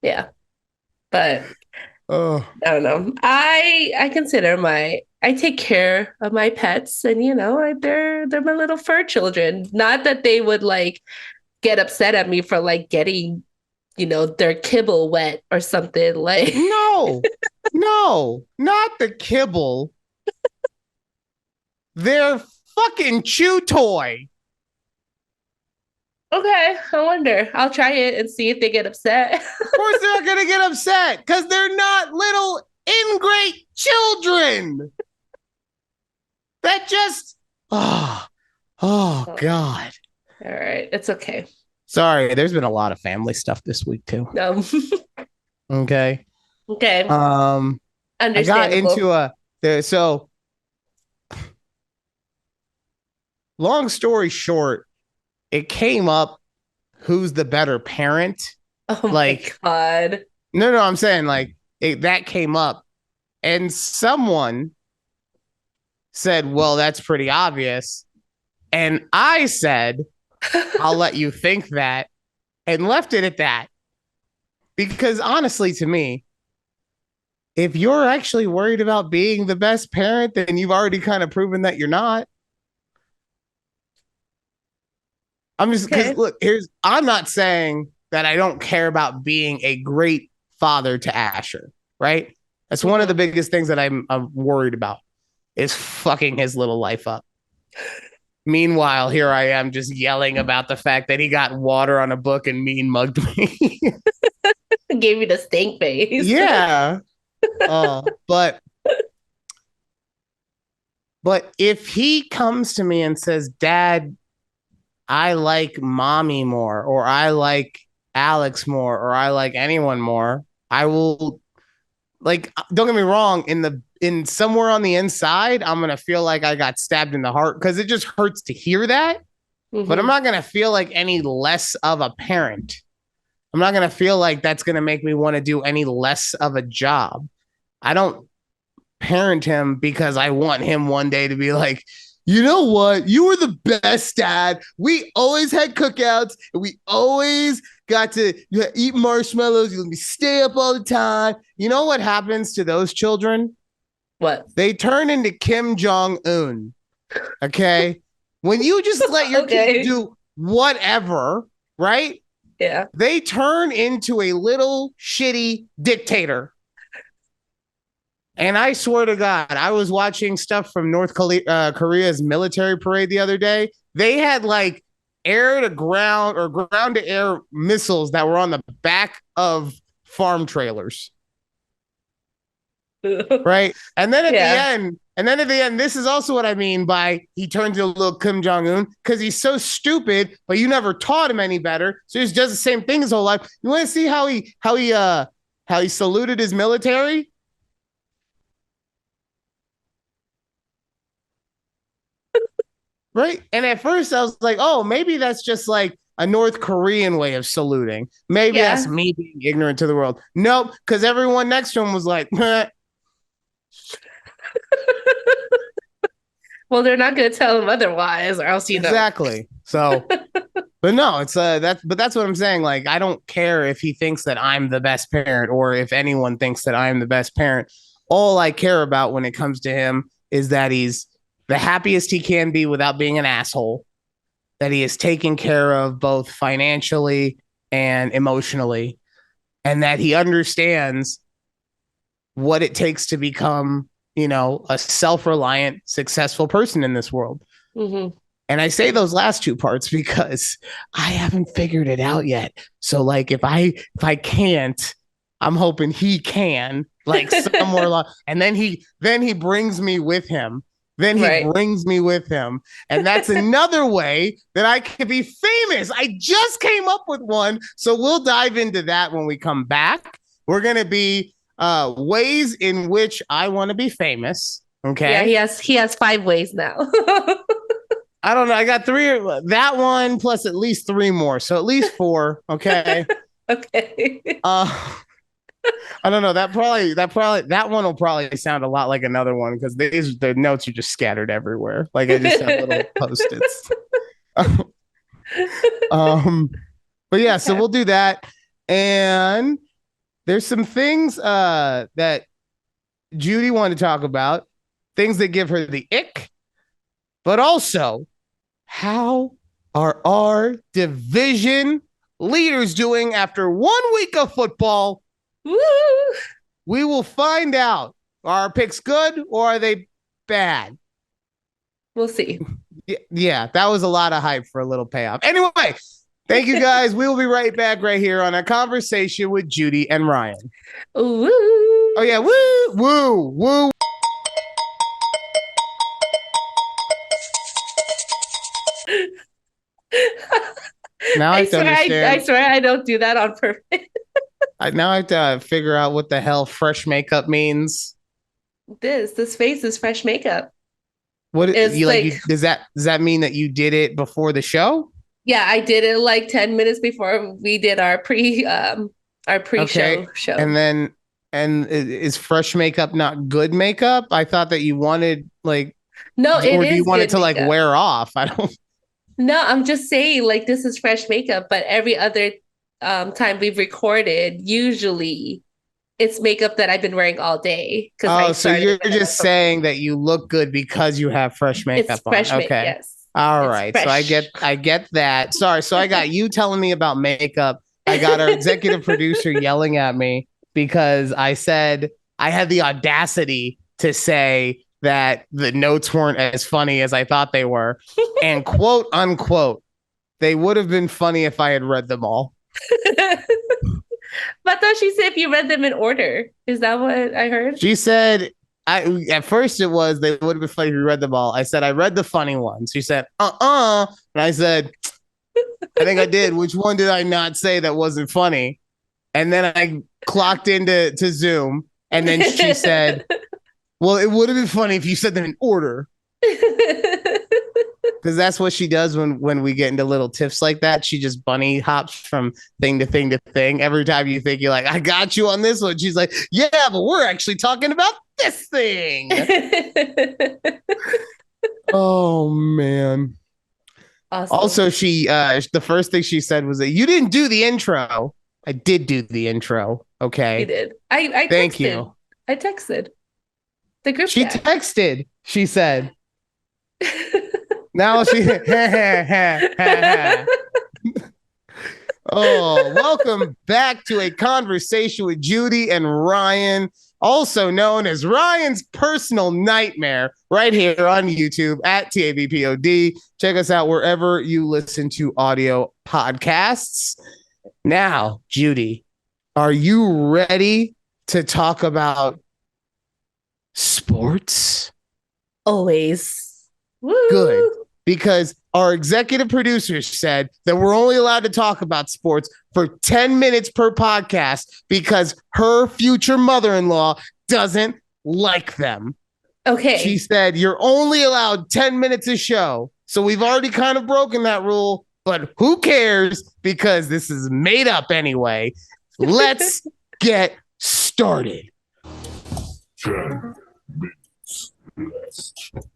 Speaker 2: Yeah. But I don't know. I consider I take care of my pets, and they're my little fur children. Not that they would like get upset at me for like getting their kibble wet or something like.
Speaker 1: No, not the kibble. They're fucking chew toy.
Speaker 2: Okay, I wonder. I'll try it and see if they get upset.
Speaker 1: Of course they're not going to get upset because they're not little ingrate children. That just... Oh, God.
Speaker 2: All right, it's okay.
Speaker 1: Sorry, there's been a lot of family stuff this week, too.
Speaker 2: No.
Speaker 1: Okay.
Speaker 2: Understandable.
Speaker 1: I got into so... Long story short, it came up who's the better parent.
Speaker 2: Oh my God.
Speaker 1: No, I'm saying like that came up and someone said, well, that's pretty obvious. And I said, I'll let you think that, and left it at that. Because honestly, to me, if you're actually worried about being the best parent, then you've already kind of proven that you're not. I'm just because look, I'm not saying that I don't care about being a great father to Asher, right? That's one of the biggest things that I'm worried about is fucking his little life up. Meanwhile, here I am just yelling about the fact that he got water on a book and mean mugged me.
Speaker 2: Gave you the stink face.
Speaker 1: Yeah. But if he comes to me and says, Dad, I like mommy more, or I like Alex more, or I like anyone more, I will, like, don't get me wrong, in in somewhere on the inside, I'm going to feel like I got stabbed in the heart because it just hurts to hear that. But I'm not going to feel like any less of a parent. I'm not going to feel like that's going to make me want to do any less of a job. I don't parent him because I want him one day to be like, you know what? You were the best dad. We always had cookouts and we always got to eat marshmallows. You let me stay up all the time. You know what happens to those children?
Speaker 2: What?
Speaker 1: They turn into Kim Jong-un. Okay? When you just let your kids do whatever, right?
Speaker 2: Yeah.
Speaker 1: They turn into a little shitty dictator. And I swear to God, I was watching stuff from North Korea's military parade the other day. They had like air to ground or ground to air missiles that were on the back of farm trailers. Right. And then at the end, this is also what I mean by he turns into a little Kim Jong-un because he's so stupid, but you never taught him any better. So he just does the same thing his whole life. You want to see how he saluted his military? Right. And at first I was like, oh, maybe that's just like a North Korean way of saluting. Maybe that's me being ignorant to the world. Nope. Because everyone next to him was like, meh.
Speaker 2: Well, they're not going to tell him otherwise, or else you know.
Speaker 1: Exactly. So, but no, it's that's what I'm saying. Like, I don't care if he thinks that I'm the best parent or if anyone thinks that I am the best parent. All I care about when it comes to him is that he's the happiest he can be without being an asshole, that he is taken care of both financially and emotionally, and that he understands what it takes to become, a self-reliant, successful person in this world. And I say those last two parts because I haven't figured it out yet. So like, if I can't, I'm hoping he can, like somewhere along, and then he brings me with him. Then he brings me with him. And that's another way that I could be famous. I just came up with one. So we'll dive into that when we come back. We're going to be ways in which I want to be famous. Okay.
Speaker 2: Yeah, he has 5 ways now.
Speaker 1: I don't know. I got 3. That one plus at least 3 more. So at least 4. Okay.
Speaker 2: Okay.
Speaker 1: I don't know. That one will probably sound a lot like another one because the notes are just scattered everywhere. Like I just have little post-its. But yeah, so we'll do that. And there's some things that Judy wanted to talk about, things that give her the ick, but also how are our division leaders doing after 1 week of football?
Speaker 2: Woo!
Speaker 1: We will find out. Are our picks good or are they bad?
Speaker 2: We'll see.
Speaker 1: Yeah, that was a lot of hype for a little payoff. Anyway, thank you guys. We will be right back right here on A Conversation with Judy and Ryan.
Speaker 2: Woo!
Speaker 1: Oh, yeah. Woo, woo, woo. Now I
Speaker 2: swear I don't do that on purpose.
Speaker 1: Now I have to figure out what the hell fresh makeup means.
Speaker 2: This face is fresh makeup.
Speaker 1: What does that mean that you did it before the show?
Speaker 2: Yeah, I did it like 10 minutes before we did our pre-show show.
Speaker 1: And is fresh makeup not good makeup? I thought that you wanted like
Speaker 2: no, it
Speaker 1: or
Speaker 2: is.
Speaker 1: Do you want it to
Speaker 2: makeup.
Speaker 1: like wear off? I don't.
Speaker 2: No, I'm just saying like this is fresh makeup, but every other time we've recorded, usually it's makeup that I've been wearing all day.
Speaker 1: Oh, so you're just saying that you look good because you have fresh makeup on.
Speaker 2: Fresh
Speaker 1: okay.
Speaker 2: makeup, yes.
Speaker 1: All right. So I get that. Sorry. So I got you telling me about makeup. I got our executive producer yelling at me because I said I had the audacity to say that the notes weren't as funny as I thought they were. And quote unquote, they would have been funny if I had read them all.
Speaker 2: But I thought she said if you read them in order. Is that what I heard?
Speaker 1: She said, at first it was, they would have been funny if you read them all. I said, I read the funny ones. She said, And I said, I think I did. Which one did I not say that wasn't funny? And then I clocked into Zoom. And then she said, Well, it would have been funny if you said them in order. Because that's what she does when we get into little tiffs like that. She just bunny hops from thing to thing to thing. Every time you think you're like, I got you on this one, she's like, yeah, but we're actually talking about this thing. Oh, man.
Speaker 2: Awesome.
Speaker 1: Also, she the first thing she said was that you didn't do the intro. I did do the intro. Okay.
Speaker 2: You did. I
Speaker 1: Thank
Speaker 2: texted.
Speaker 1: you.
Speaker 2: I texted the group
Speaker 1: She
Speaker 2: chat.
Speaker 1: texted. She said. Now she. Oh, welcome back to a conversation with Judy and Ryan, also known as Ryan's Personal Nightmare, right here on YouTube at takeabreathpod. Check us out wherever you listen to audio podcasts. Now, Judy, are you ready to talk about sports?
Speaker 2: Always. Woo.
Speaker 1: Good. Because our executive producers said that we're only allowed to talk about sports for 10 minutes per podcast because her future mother-in-law doesn't like them.
Speaker 2: Okay.
Speaker 1: She said you're only allowed 10 minutes a show. So we've already kind of broken that rule, but who cares because this is made up anyway. Let's get started.
Speaker 4: 10 minutes left.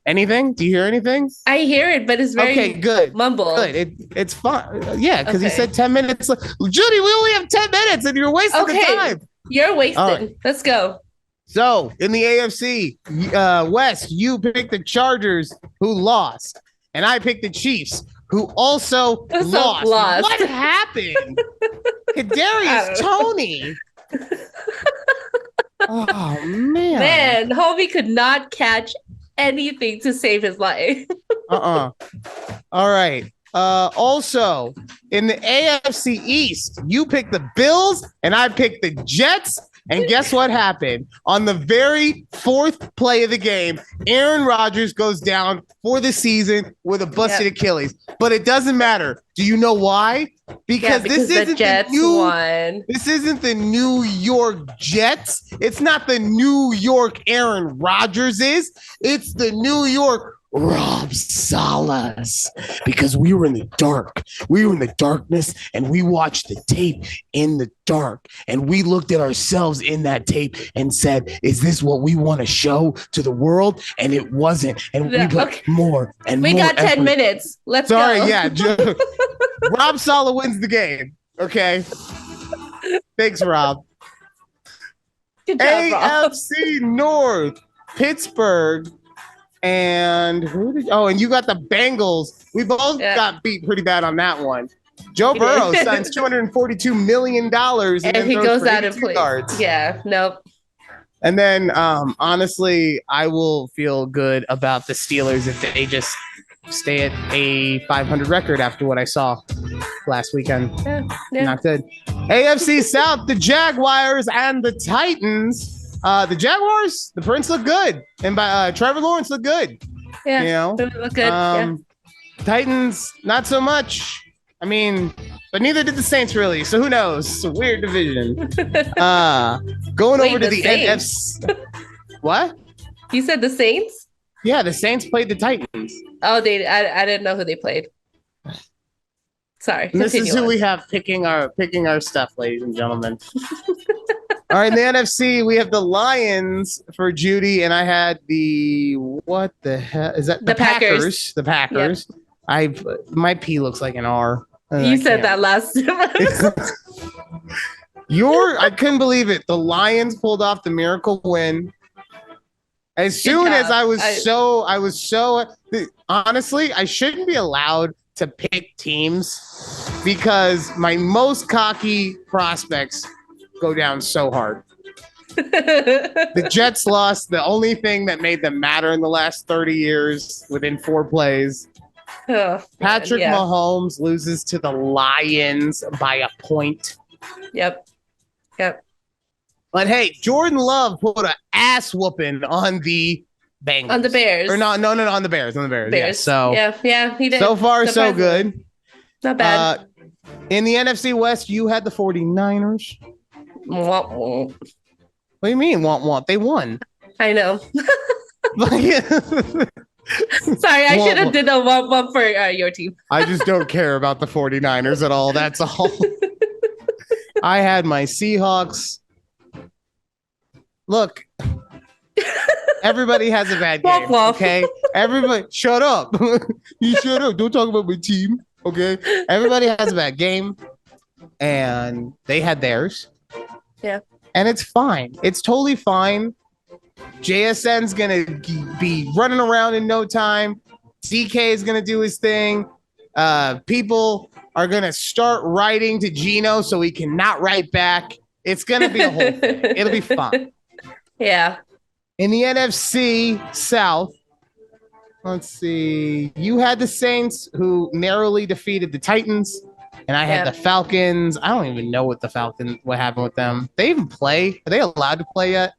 Speaker 1: Anything? Do you hear anything?
Speaker 2: I hear it, but it's very
Speaker 1: okay, good.
Speaker 2: mumbled.
Speaker 1: Good. It's fun. Yeah, because you
Speaker 2: Okay.
Speaker 1: said 10 minutes. Judy, we only have 10 minutes and you're wasting the time.
Speaker 2: You're wasted.
Speaker 1: right.
Speaker 2: Let's go.
Speaker 1: So in the AFC West, you picked the Chargers who lost, and I picked the Chiefs who also lost. What happened? Kadarius Toney. Oh man.
Speaker 2: Man, homie could not catch anything to save his life.
Speaker 1: All right. Also, in the AFC East, you picked the Bills and I picked the Jets. And guess what happened? On the very fourth play of the game, Aaron Rodgers goes down for the season with a busted Achilles. But it doesn't matter. Do you know why? Because this isn't
Speaker 2: the Jets won.
Speaker 1: This isn't the New York Jets. It's not the New York Aaron Rodgers is. It's the New York Rob Salas, because we were in the dark. We were in the darkness and we watched the tape in the dark and we looked at ourselves in that tape and said, is this what we want to show to the world? And it wasn't. And we put more and
Speaker 2: we
Speaker 1: more
Speaker 2: got 10
Speaker 1: effort.
Speaker 2: minutes. Let's
Speaker 1: go.
Speaker 2: Yeah.
Speaker 1: Rob Saleh wins the game. Okay. Thanks, Rob.
Speaker 2: Good job, Rob.
Speaker 1: AFC North, Pittsburgh. And and you got the Bengals. We both got beat pretty bad on that one. Joe Burrow signs $242 million
Speaker 2: and he goes out and plays. Yeah, nope.
Speaker 1: And then honestly, I will feel good about the Steelers if they just stay at a 500 record after what I saw last weekend.
Speaker 2: Yeah.
Speaker 1: Not good. AFC South, the Jaguars and the Titans. The Jaguars, the Prince look good, and by Trevor Lawrence look good.
Speaker 2: Yeah,
Speaker 1: you know,
Speaker 2: look good.
Speaker 1: Titans not so much. I mean, but neither did the Saints really. So who knows? It's a weird division. Going over to the NFC. What?
Speaker 2: You said the Saints?
Speaker 1: Yeah, the Saints played the Titans.
Speaker 2: Oh, I didn't know who they played. Sorry.
Speaker 1: This is who we have picking our stuff, ladies and gentlemen. All right, in the NFC, we have the Lions for Judy, and I had what the hell is that?
Speaker 2: The Packers.
Speaker 1: The Packers. Yep. My P looks like an R.
Speaker 2: You said that last time.
Speaker 1: I couldn't believe it. The Lions pulled off the miracle win. As soon as I was so honestly, I shouldn't be allowed to pick teams because my most cocky prospects go down so hard. The Jets lost the only thing that made them matter in the last 30 years within 4 plays.
Speaker 2: Oh,
Speaker 1: Patrick Mahomes loses to the Lions by a point.
Speaker 2: Yep.
Speaker 1: But hey, Jordan Love put an ass whooping on the Bengals.
Speaker 2: On the Bears.
Speaker 1: Or no, on the Bears. On the Bears. Yeah, so
Speaker 2: he did.
Speaker 1: So far, so good.
Speaker 2: Not bad.
Speaker 1: In the NFC West, you had the 49ers. What do you mean, want? They won.
Speaker 2: I know.
Speaker 1: Like,
Speaker 2: Sorry, I should have did a one for your team.
Speaker 1: I just don't care about the 49ers at all. That's all. I had my Seahawks. Look, everybody has a bad game. Okay, everybody, shut up. You shut up. Don't talk about my team. Okay, everybody has a bad game, and they had theirs.
Speaker 2: Yeah,
Speaker 1: and it's fine. It's totally fine. JSN's gonna be running around in no time. DK is gonna do his thing. People are gonna start writing to Gino so he cannot write back. It's gonna be a whole thing. It'll be fun.
Speaker 2: Yeah.
Speaker 1: In the NFC South, let's see. You had the Saints who narrowly defeated the Titans, and I had the Falcons. I don't even know what happened with them. They even play? Are they allowed to play yet?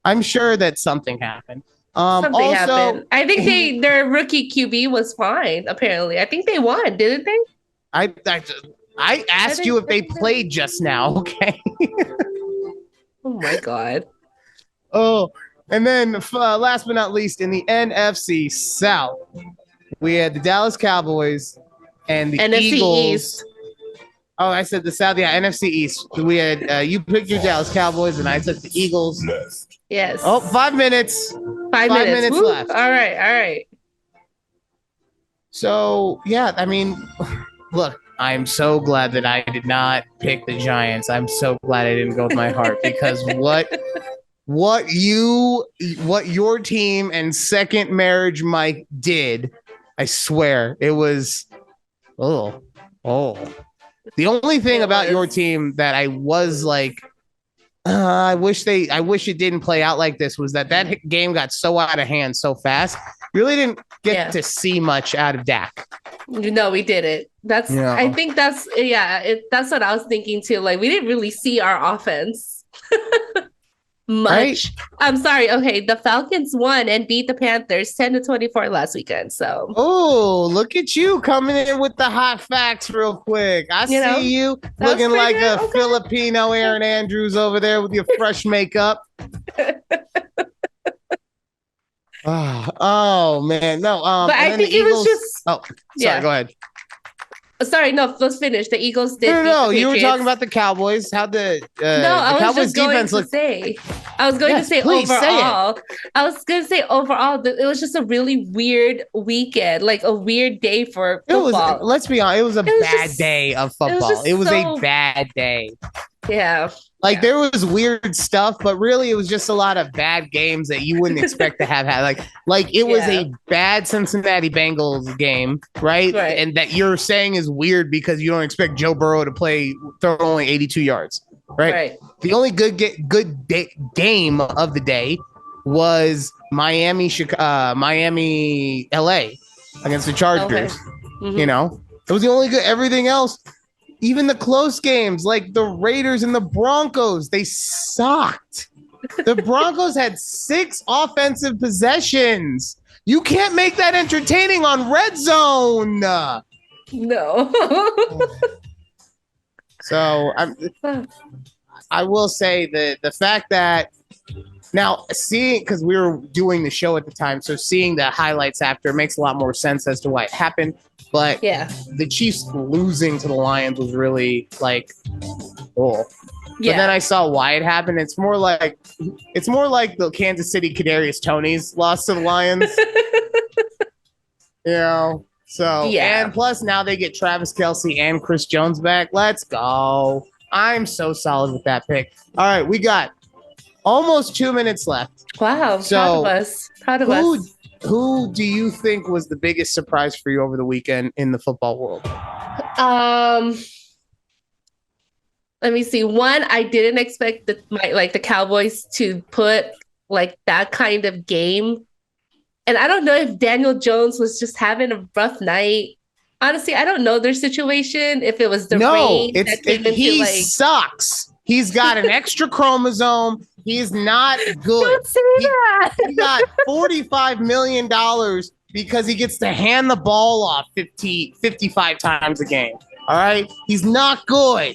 Speaker 1: I'm sure that something happened.
Speaker 2: Something happened. I think their rookie QB was fine. Apparently, I think they won, didn't they?
Speaker 1: I asked you if they played just now. Okay.
Speaker 2: Oh my god.
Speaker 1: Oh, and then last but not least, in the NFC South, we had the Dallas Cowboys and the
Speaker 2: NFC
Speaker 1: Eagles.
Speaker 2: East.
Speaker 1: Oh, I said the South. Yeah, NFC East. We had you picked your Dallas Cowboys, and I took the Eagles.
Speaker 2: Yes.
Speaker 1: Oh, 5 minutes.
Speaker 2: 5 minutes
Speaker 1: Woo. Left.
Speaker 2: All right.
Speaker 1: So yeah, I mean, look, I'm so glad that I did not pick the Giants. I'm so glad I didn't go with my heart because what your team and Second Marriage Mike did, I swear it was oh. The only thing about your team that I was like, I wish it didn't play out like this was that game got so out of hand so fast. Really didn't get to see much out of Dak.
Speaker 2: No, we didn't. I think that's what I was thinking too. Like we didn't really see our offense much. Right? I'm sorry. Okay, the Falcons won and beat the Panthers 10-24 last weekend. So
Speaker 1: look at you coming in with the hot facts real quick. I see you looking like a Filipino Aaron Andrews over there with your fresh makeup. Oh man, no.
Speaker 2: But I think it was just.
Speaker 1: Oh, sorry. Go ahead.
Speaker 2: Sorry, no, let's finish. The Eagles did.
Speaker 1: No, you were talking about the Cowboys. How the Cowboys defense looked.
Speaker 2: I was going to say overall. I was going to say overall, it was just a really weird weekend, like a weird day for football.
Speaker 1: Let's be honest, it was a bad day of football. It was a bad day.
Speaker 2: Yeah.
Speaker 1: There was weird stuff, but really it was just a lot of bad games that you wouldn't expect to have had. Like it was a bad Cincinnati Bengals game, right? And that you're saying is weird because you don't expect Joe Burrow to throw only 82 yards, right? The only good game of the day was Miami, LA against the Chargers. Okay. Mm-hmm. You know, it was the only good. Everything else. Even the close games, like the Raiders and the Broncos, they sucked. The Broncos had 6 offensive possessions. You can't make that entertaining on Red Zone.
Speaker 2: No.
Speaker 1: So I will say that the fact that now because we were doing the show at the time, so seeing the highlights after makes a lot more sense as to why it happened. But the Chiefs losing to the Lions was really cool. But then I saw why it happened. It's more like the Kansas City Kadarius Tonys lost to the Lions. And plus now they get Travis Kelce and Chris Jones back. Let's go. I'm so solid with that pick. All right, we got almost 2 minutes left.
Speaker 2: Wow, proud of us.
Speaker 1: Who do you think was the biggest surprise for you over the weekend in the football world?
Speaker 2: Let me see. One, I didn't expect the Cowboys to put that kind of game. And I don't know if Daniel Jones was just having a rough night. Honestly, I don't know their situation. If it was the rain that came
Speaker 1: he sucks. He's got an extra chromosome. He's not good.
Speaker 2: Don't say that.
Speaker 1: He got $45 million because he gets to hand the ball off 55 times a game. All right? He's not good.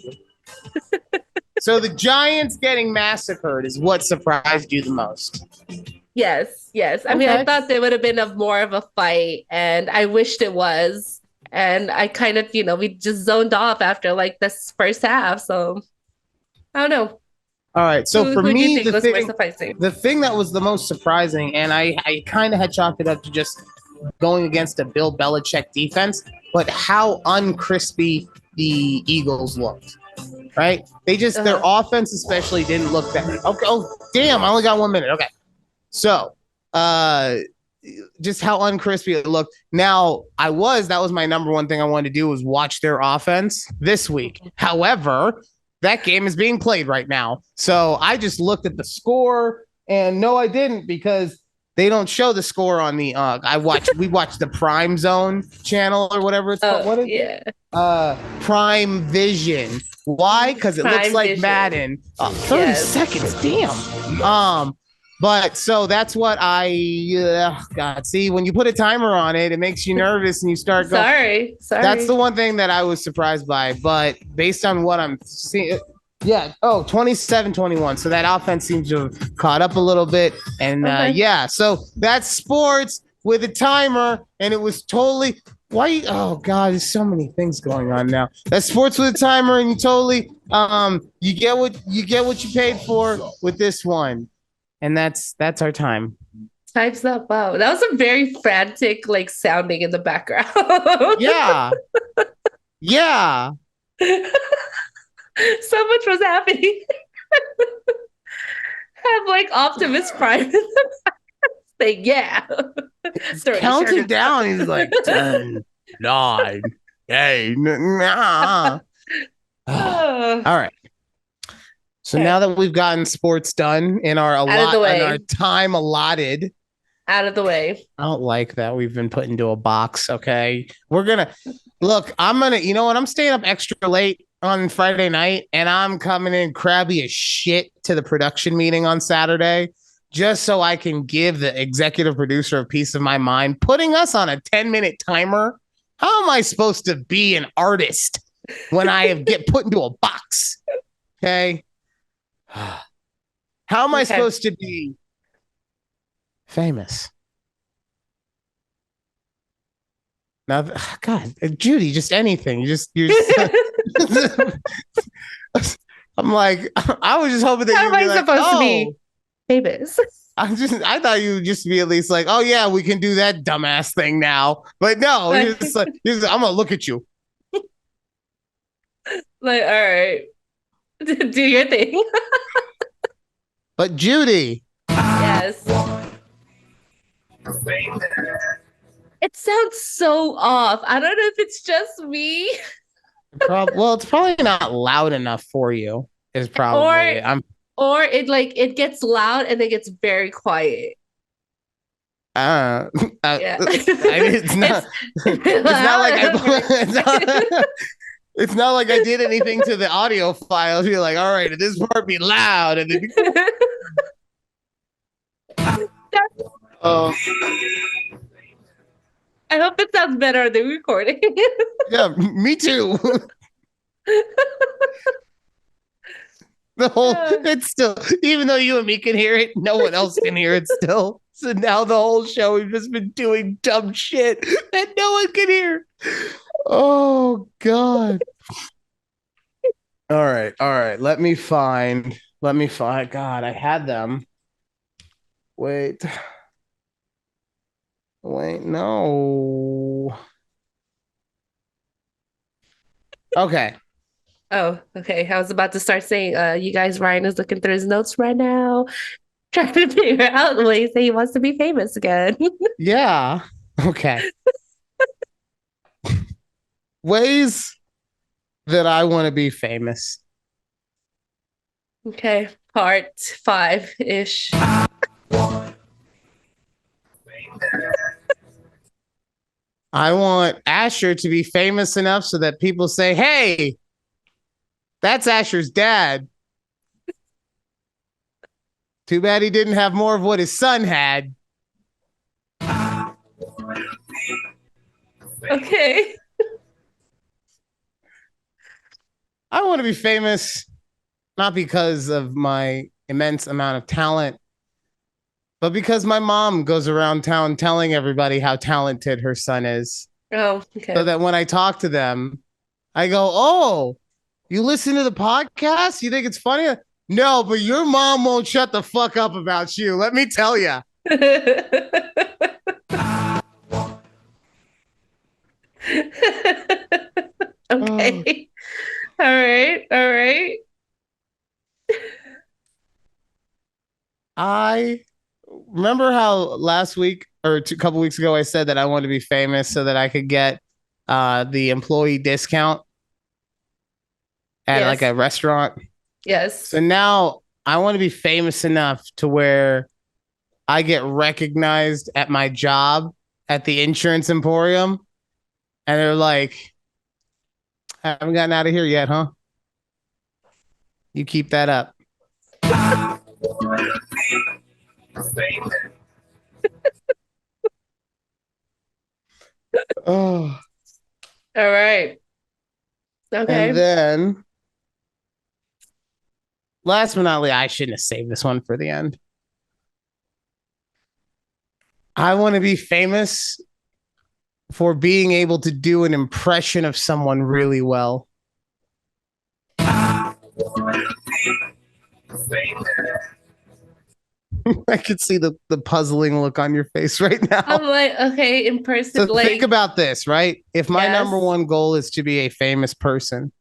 Speaker 1: So the Giants getting massacred is what surprised you the most.
Speaker 2: Yes. I mean, I thought there would have been more of a fight, and I wished it was. And I kind of, we just zoned off after like this first half. So I don't know.
Speaker 1: All right. So for
Speaker 2: who do you
Speaker 1: me,
Speaker 2: think was more surprising?
Speaker 1: the thing that was the most surprising, and I kind of had chalked it up to just going against a Bill Belichick defense, but how uncrispy the Eagles looked. Right? They just their offense especially didn't look that. Okay. Oh, damn! I only got 1 minute. Okay. So, just how uncrispy it looked. Now, that was my number one thing I wanted to do was watch their offense this week. However, that game is being played right now. So I just looked at the score, and no, I didn't, because they don't show the score on the we watched the Prime Zone channel or whatever it's called. What is it? Prime Vision. Why? Because it looks like Vision. Madden. 30 seconds, damn. But so that's what God, see, when you put a timer on it, it makes you nervous and you start going. Sorry. That's the one thing that I was surprised by. But based on what I'm seeing, 27-21. So that offense seems to have caught up a little bit. And so that's sports with a timer. And it was totally, oh God, there's so many things going on now. That's sports with a timer, and you totally, you get what you paid for with this one. And that's our time.
Speaker 2: Time's up. Wow. That was a very frantic, like, sounding in the background.
Speaker 1: Yeah.
Speaker 2: So much was happening. Have like Optimus Prime in the background saying, yeah.
Speaker 1: Counting down. He's like 10, 9, 8. Nah. All right. So now that we've gotten sports done in our time allotted.
Speaker 2: Out of the way.
Speaker 1: I don't like that we've been put into a box. Okay. We're going to look, I'm staying up extra late on Friday night, and I'm coming in crabby as shit to the production meeting on Saturday, just so I can give the executive producer a piece of my mind, putting us on a 10-minute timer. How am I supposed to be an artist when I get put into a box? Okay. How am I supposed to be famous? Now, God, Judy, just anything. You're I'm like, I was just hoping that
Speaker 2: you were supposed to be famous.
Speaker 1: I thought you would just be at least like, oh yeah, we can do that dumbass thing now. But no, you're just like, I'm gonna look at you.
Speaker 2: Like, all right. Do your thing.
Speaker 1: But Judy.
Speaker 2: Yes. It sounds so off. I don't know if it's just me.
Speaker 1: Well, it's probably not loud enough for you. Is probably
Speaker 2: or it gets loud and it gets very quiet.
Speaker 1: Yeah. It's not like I did anything to the audio files. You're like, all right, this part be loud, and then
Speaker 2: I hope it sounds better on the recording.
Speaker 1: Yeah, me too. It's still, even though you and me can hear it, no one else can hear it still. So now the whole show, we've just been doing dumb shit that no one can hear. Oh, God. All right. Let me find. God, I had them. Wait, no. Okay.
Speaker 2: Oh, okay. I was about to start saying, you guys, Ryan is looking through his notes right now, trying to figure out ways that he wants to be famous again.
Speaker 1: Yeah. Okay. Ways that I want to be famous.
Speaker 2: Okay. Part 5-ish.
Speaker 1: I want Asher to be famous enough so that people say, hey, that's Asher's dad. Too bad he didn't have more of what his son had.
Speaker 2: Okay.
Speaker 1: I want to be famous not because of my immense amount of talent, but because my mom goes around town telling everybody how talented her son is.
Speaker 2: Oh, okay.
Speaker 1: So that when I talk to them, I go, "Oh, you listen to the podcast? You think it's funny?" No, but your mom won't shut the fuck up about you. Let me tell you.
Speaker 2: Okay. All right. All right.
Speaker 1: I remember how last week or a couple weeks ago I said that I wanted to be famous so that I could get the employee discount at like a restaurant.
Speaker 2: Yes.
Speaker 1: So now I want to be famous enough to where I get recognized at my job at the insurance emporium. And they're like, haven't gotten out of here yet, huh? You keep that up. Oh.
Speaker 2: All right. Okay.
Speaker 1: And then, last but not least, I shouldn't have saved this one for the end. I want to be famous for being able to do an impression of someone really well. I could see the puzzling look on your face right now.
Speaker 2: I'm like, okay, in person.
Speaker 1: So
Speaker 2: like,
Speaker 1: think about this, right? If my number one goal is to be a famous person,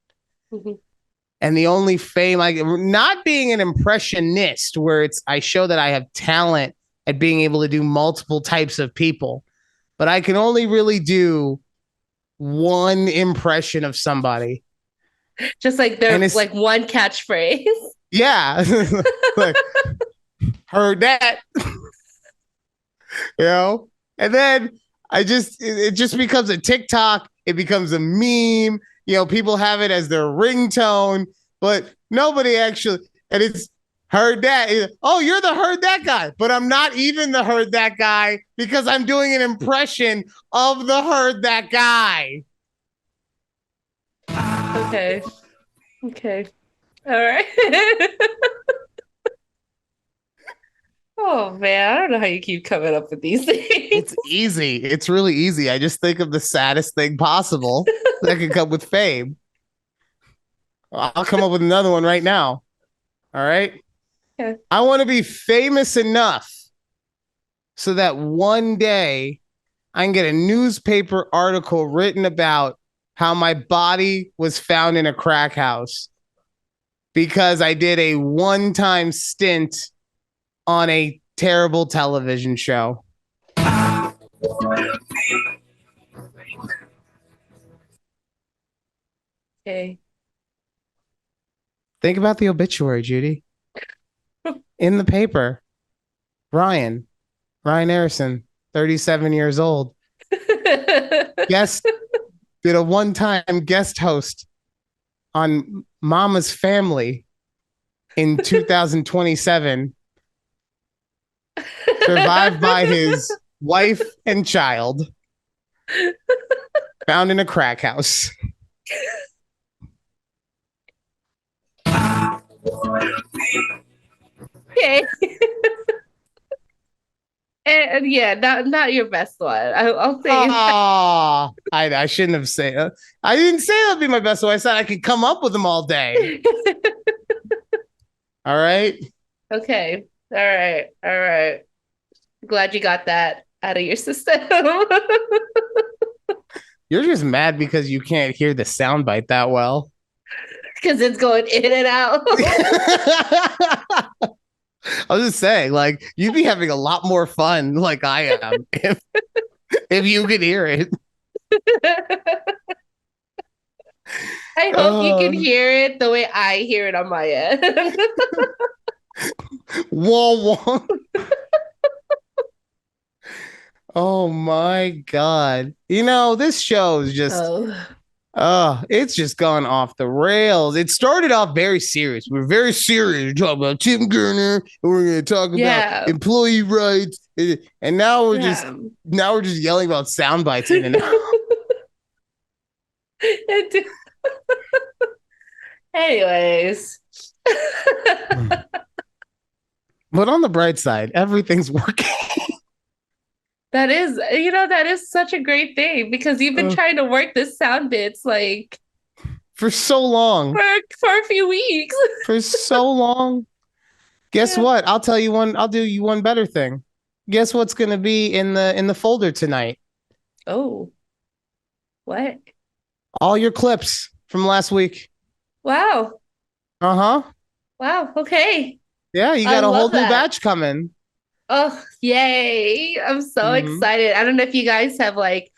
Speaker 1: and the only fame, like not being an impressionist, where it's I show that I have talent at being able to do multiple types of people, but I can only really do one impression of somebody.
Speaker 2: Just like there's like one catchphrase.
Speaker 1: Yeah. Like, heard that. You know? And then it just becomes a TikTok. It becomes a meme. You know, people have it as their ringtone, but nobody actually, and it's heard that. Oh, you're the heard that guy, but I'm not even the heard that guy because I'm doing an impression of the heard that guy.
Speaker 2: Okay. Okay. All right. Oh man, I don't know how you keep coming up with these things.
Speaker 1: It's easy. It's really easy. I just think of the saddest thing possible that can come with fame. I'll come up with another one right now. All right.
Speaker 2: Yeah.
Speaker 1: I want to be famous enough so that one day I can get a newspaper article written about how my body was found in a crack house because I did a one-time stint on a terrible television show.
Speaker 2: Okay.
Speaker 1: Think about the obituary, Judy. In the paper, Ryan Harrison, 37 years old. Did a one-time guest host on Mama's Family in 2027. Survived by his wife and child. Found in a crack house.
Speaker 2: Okay. And yeah, not your best one. I'll say.
Speaker 1: Oh, I shouldn't have said. I didn't say that'd be my best one. I said I could come up with them all day. All right.
Speaker 2: Okay. All right. All right. Glad you got that out of your system. You're
Speaker 1: just mad because you can't hear the soundbite that well.
Speaker 2: Because it's going in and out.
Speaker 1: I was just saying, like, you'd be having a lot more fun like I am if you could hear it.
Speaker 2: I hope you can hear it the way I hear it on my end.
Speaker 1: Whoa, whoa. Oh my God. You know, this show is just it's just gone off the rails. It started off very serious. We're very serious. We're talking about Tim Gurner, and we're going to talk about employee rights. And now we're just yelling about sound bites in and out.
Speaker 2: Anyways.
Speaker 1: But on the bright side, everything's working.
Speaker 2: That is such a great thing because you've been trying to work this sound bits like
Speaker 1: for so long.
Speaker 2: For a few weeks.
Speaker 1: For so long. Guess what? I'll tell you one. I'll do you one better thing. Guess what's going to be in the folder tonight?
Speaker 2: Oh, what?
Speaker 1: All your clips from last week.
Speaker 2: Wow.
Speaker 1: Uh-huh.
Speaker 2: Wow. Okay.
Speaker 1: Yeah, you got a whole new batch coming.
Speaker 2: Oh, yay. I'm so excited. I don't know if you guys have like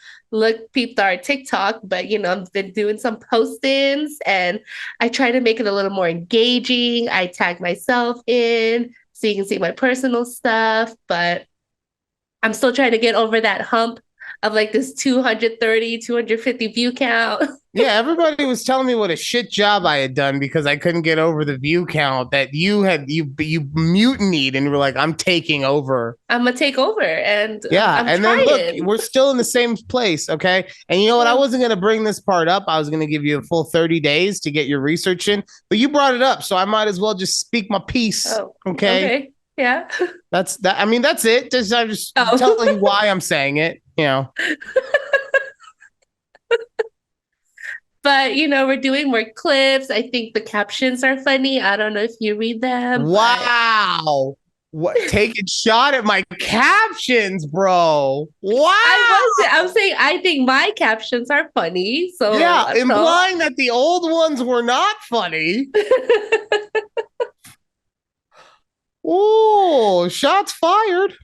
Speaker 2: peeped our TikTok, but I've been doing some postings and I try to make it a little more engaging. I tag myself in so you can see my personal stuff, but I'm still trying to get over that hump of like this 230, 250 view count.
Speaker 1: Yeah, everybody was telling me what a shit job I had done because I couldn't get over the view count that you mutinied and were like, I'm taking over.
Speaker 2: I'm gonna take over. And
Speaker 1: yeah,
Speaker 2: and
Speaker 1: then look, we're still in the same place, okay? And you know what? I wasn't gonna bring this part up. I was gonna give you a full 30 days to get your research in, but you brought it up, so I might as well just speak my piece.
Speaker 2: Oh,
Speaker 1: okay.
Speaker 2: Yeah.
Speaker 1: That's that. I mean, that's it. I'm just telling you why I'm saying it,
Speaker 2: But, we're doing more clips. I think the captions are funny. I don't know if you read them.
Speaker 1: Wow. What? Taking shot at my captions, bro. Wow.
Speaker 2: I'm saying I think my captions are funny. So
Speaker 1: yeah, implying that the old ones were not funny. Oh, shots fired.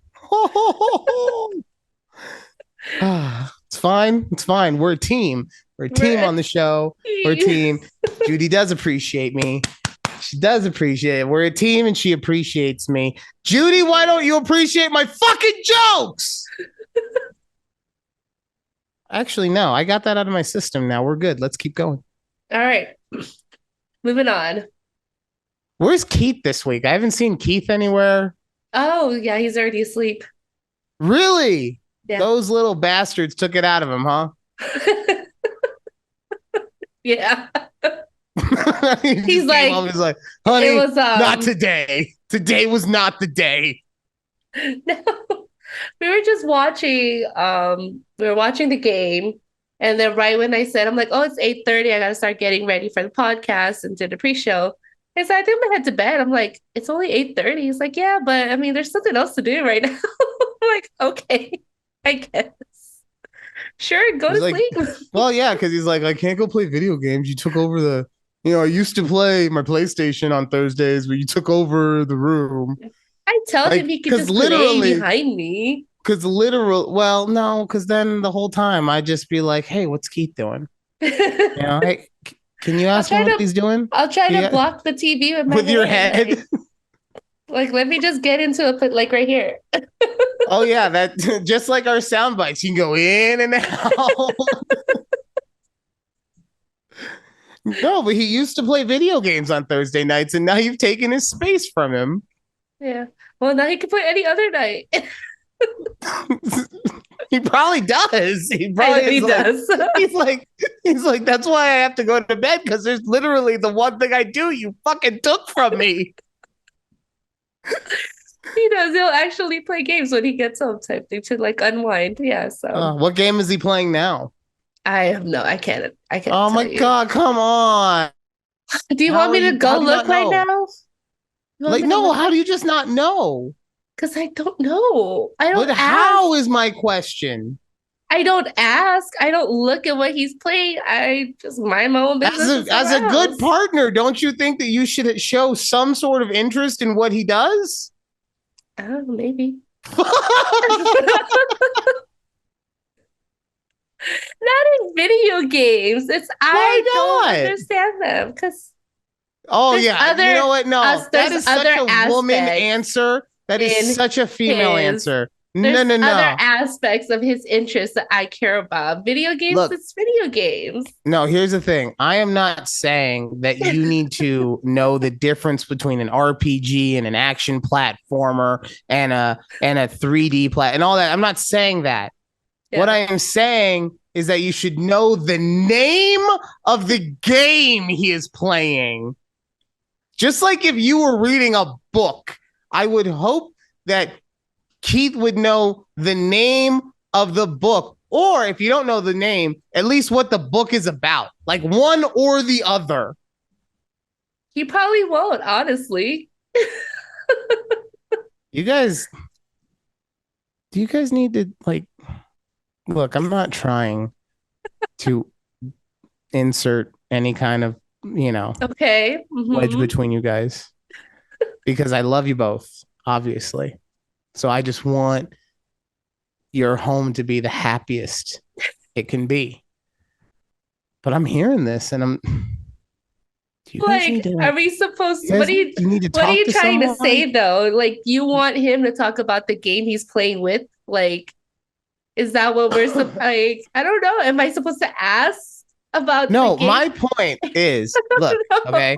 Speaker 1: It's fine. It's fine. We're a team. We're a team on the show. We're a team. Judy does appreciate me. She does appreciate it. We're a team and she appreciates me. Judy, why don't you appreciate my fucking jokes? Actually, no. I got that out of my system now. We're good. Let's keep going.
Speaker 2: All right. Moving on.
Speaker 1: Where's Keith this week? I haven't seen Keith anywhere.
Speaker 2: Oh, yeah. He's already asleep.
Speaker 1: Really?
Speaker 2: Yeah.
Speaker 1: Those little bastards took it out of him, huh?
Speaker 2: Yeah.
Speaker 1: He's like, honey, it was, not today. Today was not the day.
Speaker 2: No, we were just watching. We were watching the game, and then right when I said, "I'm like, oh, it's 8:30. I gotta start getting ready for the podcast and did the pre-show." I said, "I think I'm gonna head to bed." I'm like, "It's only 8:30." He's like, "Yeah, but I mean, there's something else to do right now." I'm like, "Okay, I guess." Sure, go to sleep.
Speaker 1: Well, yeah, because he's like, I can't go play video games. You took over the, I used to play my PlayStation on Thursdays, but you took over the room.
Speaker 2: I tell him he could just play behind me.
Speaker 1: Because well, no, because then the whole time I'd just be like, hey, what's Keith doing? Hey, can you ask him what he's doing?
Speaker 2: I'll try to block the TV
Speaker 1: with your head.
Speaker 2: Like, let me just get into it, like right here.
Speaker 1: Oh yeah, that just like our sound bites, you can go in and out. No, but he used to play video games on Thursday nights, and now you've taken his space from him.
Speaker 2: Yeah. Well, now he can play any other night.
Speaker 1: He probably does. He probably
Speaker 2: does.
Speaker 1: He's like, that's why I have to go to bed, because there's literally the one thing I do you fucking took from me.
Speaker 2: He does. He'll actually play games when he gets home, type thing, to like unwind. Yeah. So
Speaker 1: what game is he playing now?
Speaker 2: I can't.
Speaker 1: Oh my God, come on.
Speaker 2: Do you want me to go look right now?
Speaker 1: Like, no, how do you just not know?
Speaker 2: Because I don't know. I don't ask.
Speaker 1: How is my question?
Speaker 2: I don't ask. I don't look at what he's playing. I just mind my own business.
Speaker 1: As a good partner, don't you think that you should show some sort of interest in what he does?
Speaker 2: Oh, maybe. Not in video games. I don't understand them because.
Speaker 1: Oh yeah, you know what? No, that is such a woman answer. That is such a female answer. No.
Speaker 2: Other aspects of his interests that I care about. Video games, it's video games.
Speaker 1: No, here's the thing. I am not saying that you need to know the difference between an RPG and an action platformer and a 3D and all that. I'm not saying that. Yeah. What I am saying is that you should know the name of the game he is playing. Just like if you were reading a book, I would hope that Keith would know the name of the book, or if you don't know the name, at least what the book is about, like one or the other.
Speaker 2: He probably won't, honestly.
Speaker 1: Do you guys need to look, I'm not trying to insert any kind of,
Speaker 2: Okay.
Speaker 1: wedge between you guys because I love you both, obviously. So I just want your home to be the happiest it can be. But I'm hearing this and I'm
Speaker 2: are we supposed to, what are you trying to say though? Like, you want him to talk about the game he's playing with? Like, is that what we're I don't know. Am I supposed to ask about the game?
Speaker 1: My point is, look, okay,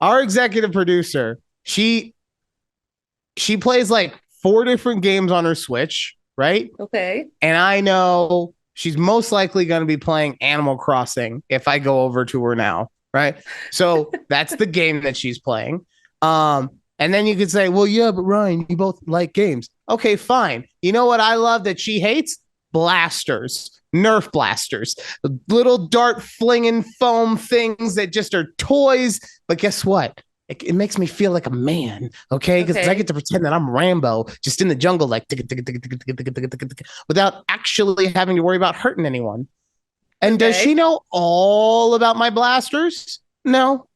Speaker 1: our executive producer, she plays like 4 different games on her Switch, right?
Speaker 2: Okay.
Speaker 1: And I know she's most likely going to be playing Animal Crossing if I go over to her now, right? So that's the game that she's playing. And then you could say, well, yeah, but Ryan, you both like games. Okay, fine. You know what I love that she hates? Blasters. Nerf blasters, little dart flinging foam things that just are toys. But guess what? It makes me feel like a man, okay? Because I get to pretend that I'm Rambo, just in the jungle, like without actually having to worry about hurting anyone. And does she know all about my blasters? No.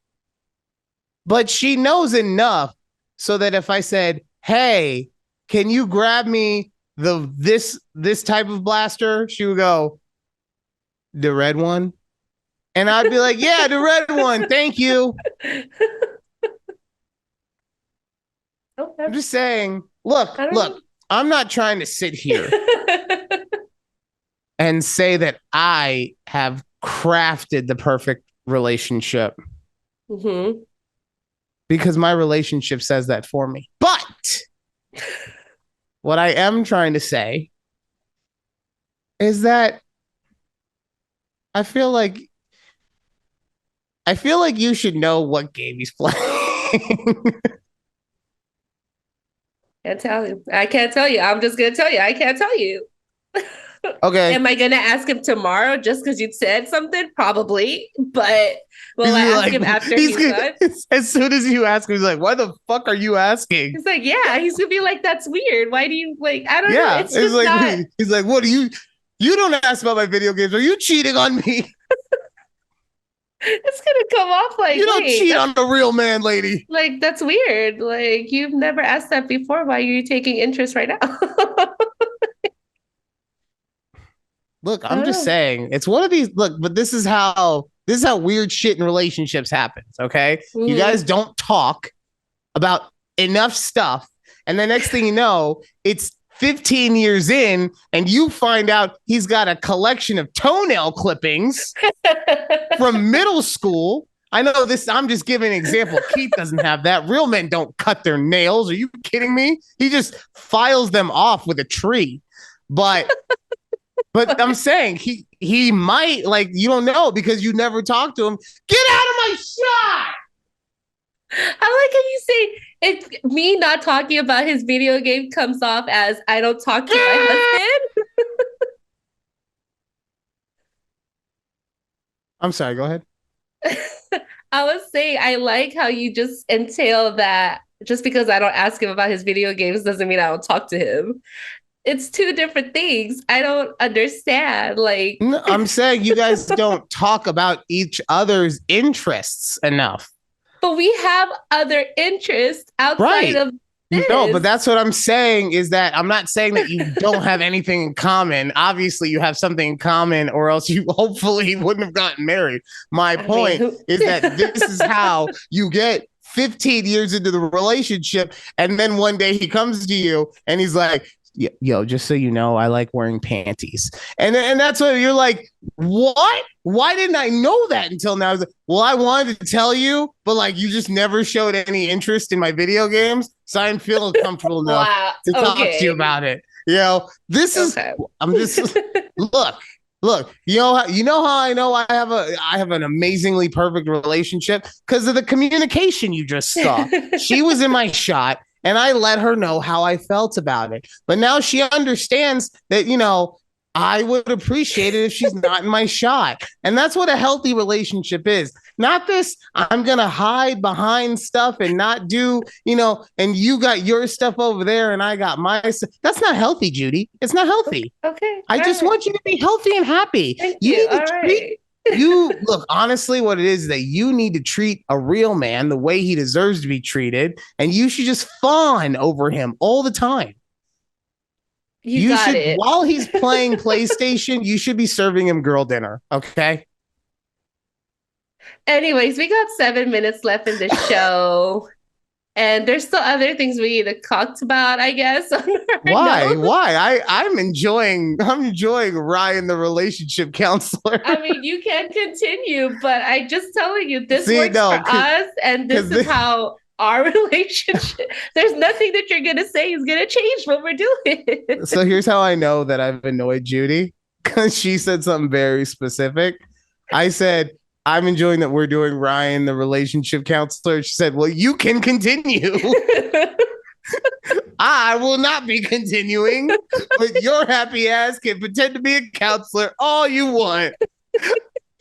Speaker 1: But she knows enough so that if I said, hey, can you grab me this type of blaster, she would go, the red one, and I'd be like, yeah, the red one, thank you. Okay. I'm just saying, look, I'm not trying to sit here and say that I have crafted the perfect relationship, because my relationship says that for me. But what I am trying to say is that I feel like you should know what game he's playing.
Speaker 2: Can't tell you. I can't tell you. I'm just going to tell you. I can't tell you.
Speaker 1: Okay.
Speaker 2: Am I going to ask him tomorrow just because you said something? Probably. But will I ask him after he's done?
Speaker 1: As soon as you ask him, he's like, why the fuck are you asking?
Speaker 2: He's like, yeah. He's going to be like, that's weird. Why do you, I don't know. It's just not...
Speaker 1: He's like, what do you don't ask about my video games. Are you cheating on me?
Speaker 2: It's gonna come off like,
Speaker 1: you don't cheat on the real man, lady.
Speaker 2: Like, that's weird. Like, you've never asked that before. Why are you taking interest right now?
Speaker 1: Look, I'm just saying, it's one of these. Look, but this is how weird shit in relationships happens. Okay, you guys don't talk about enough stuff, and the next thing you know, it's 15 years in, and you find out he's got a collection of toenail clippings from middle school. I know this, I'm just giving an example. Keith doesn't have that. Real men don't cut their nails. Are you kidding me? He just files them off with a tree. But I'm saying he might, like, you don't know because you never talked to him. Get out of my shot!
Speaker 2: I like how you say it's me not talking about his video game comes off as I don't talk to my husband.
Speaker 1: I'm sorry, go ahead.
Speaker 2: I was saying I like how you just entail that just because I don't ask him about his video games doesn't mean I don't talk to him. It's 2 different things. I don't understand. Like,
Speaker 1: no, I'm saying you guys don't talk about each other's interests enough.
Speaker 2: But we have other interests outside of this.
Speaker 1: No, but that's what I'm saying is that I'm not saying that you don't have anything in common. Obviously, you have something in common, or else you hopefully wouldn't have gotten married. My point is that this is how you get 15 years into the relationship, and then one day he comes to you and he's like, yo, just so you know, I like wearing panties. And that's what you're like, what? Why didn't I know that until now? I was like, well, I wanted to tell you, but like you just never showed any interest in my video games. So I feel comfortable enough to talk to you about it. You know, this is, I'm just, look, Look, you know how I know I have an amazingly perfect relationship because of the communication you just saw. She was in my shot and I let her know how I felt about it. But now she understands that, I would appreciate it if she's not in my shot. And that's what a healthy relationship is. Not this, I'm going to hide behind stuff and not do, and you got your stuff over there and I got my stuff. That's not healthy, Judy. It's not healthy.
Speaker 2: Okay.
Speaker 1: I just want you to be healthy and happy.
Speaker 2: Thank
Speaker 1: you
Speaker 2: you.
Speaker 1: need to treat you look, honestly, what it is that you need to treat a real man the way he deserves to be treated, and you should just fawn over him all the time.
Speaker 2: You got
Speaker 1: should
Speaker 2: it.
Speaker 1: While he's playing PlayStation, you should be serving him girl dinner, okay?
Speaker 2: Anyways, we got 7 minutes left in the show. And there's still other things we need to talk about, I guess.
Speaker 1: Why? Why? I'm enjoying Ryan, the relationship counselor.
Speaker 2: I mean, you can continue, but I just telling you, this works for us, and this is how our relationship. There's nothing that you're gonna say is gonna change what we're doing.
Speaker 1: So here's how I know that I've annoyed Judy, because she said something very specific. I said, I'm enjoying that we're doing Ryan, the relationship counselor. She said, well, you can continue. I will not be continuing, but your happy ass can pretend to be a counselor all you want.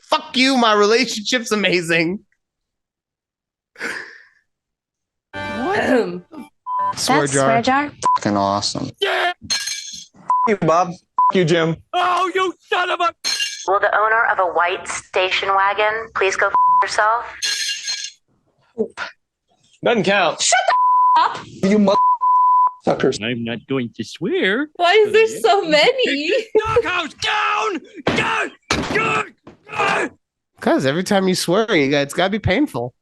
Speaker 1: Fuck you. My relationship's amazing.
Speaker 5: What?
Speaker 6: Swear jar?
Speaker 5: Fucking awesome.
Speaker 4: Yeah.
Speaker 7: You, Bob. You, Jim.
Speaker 4: Oh, you son of a...
Speaker 6: Will the owner of a white station wagon please go yourself?
Speaker 7: Doesn't count.
Speaker 6: Shut the up!
Speaker 7: You suckers.
Speaker 8: I'm not going to swear.
Speaker 2: Why is there so many?
Speaker 4: Doghouse down! Down!
Speaker 1: Because every time you swear, it's got to be painful.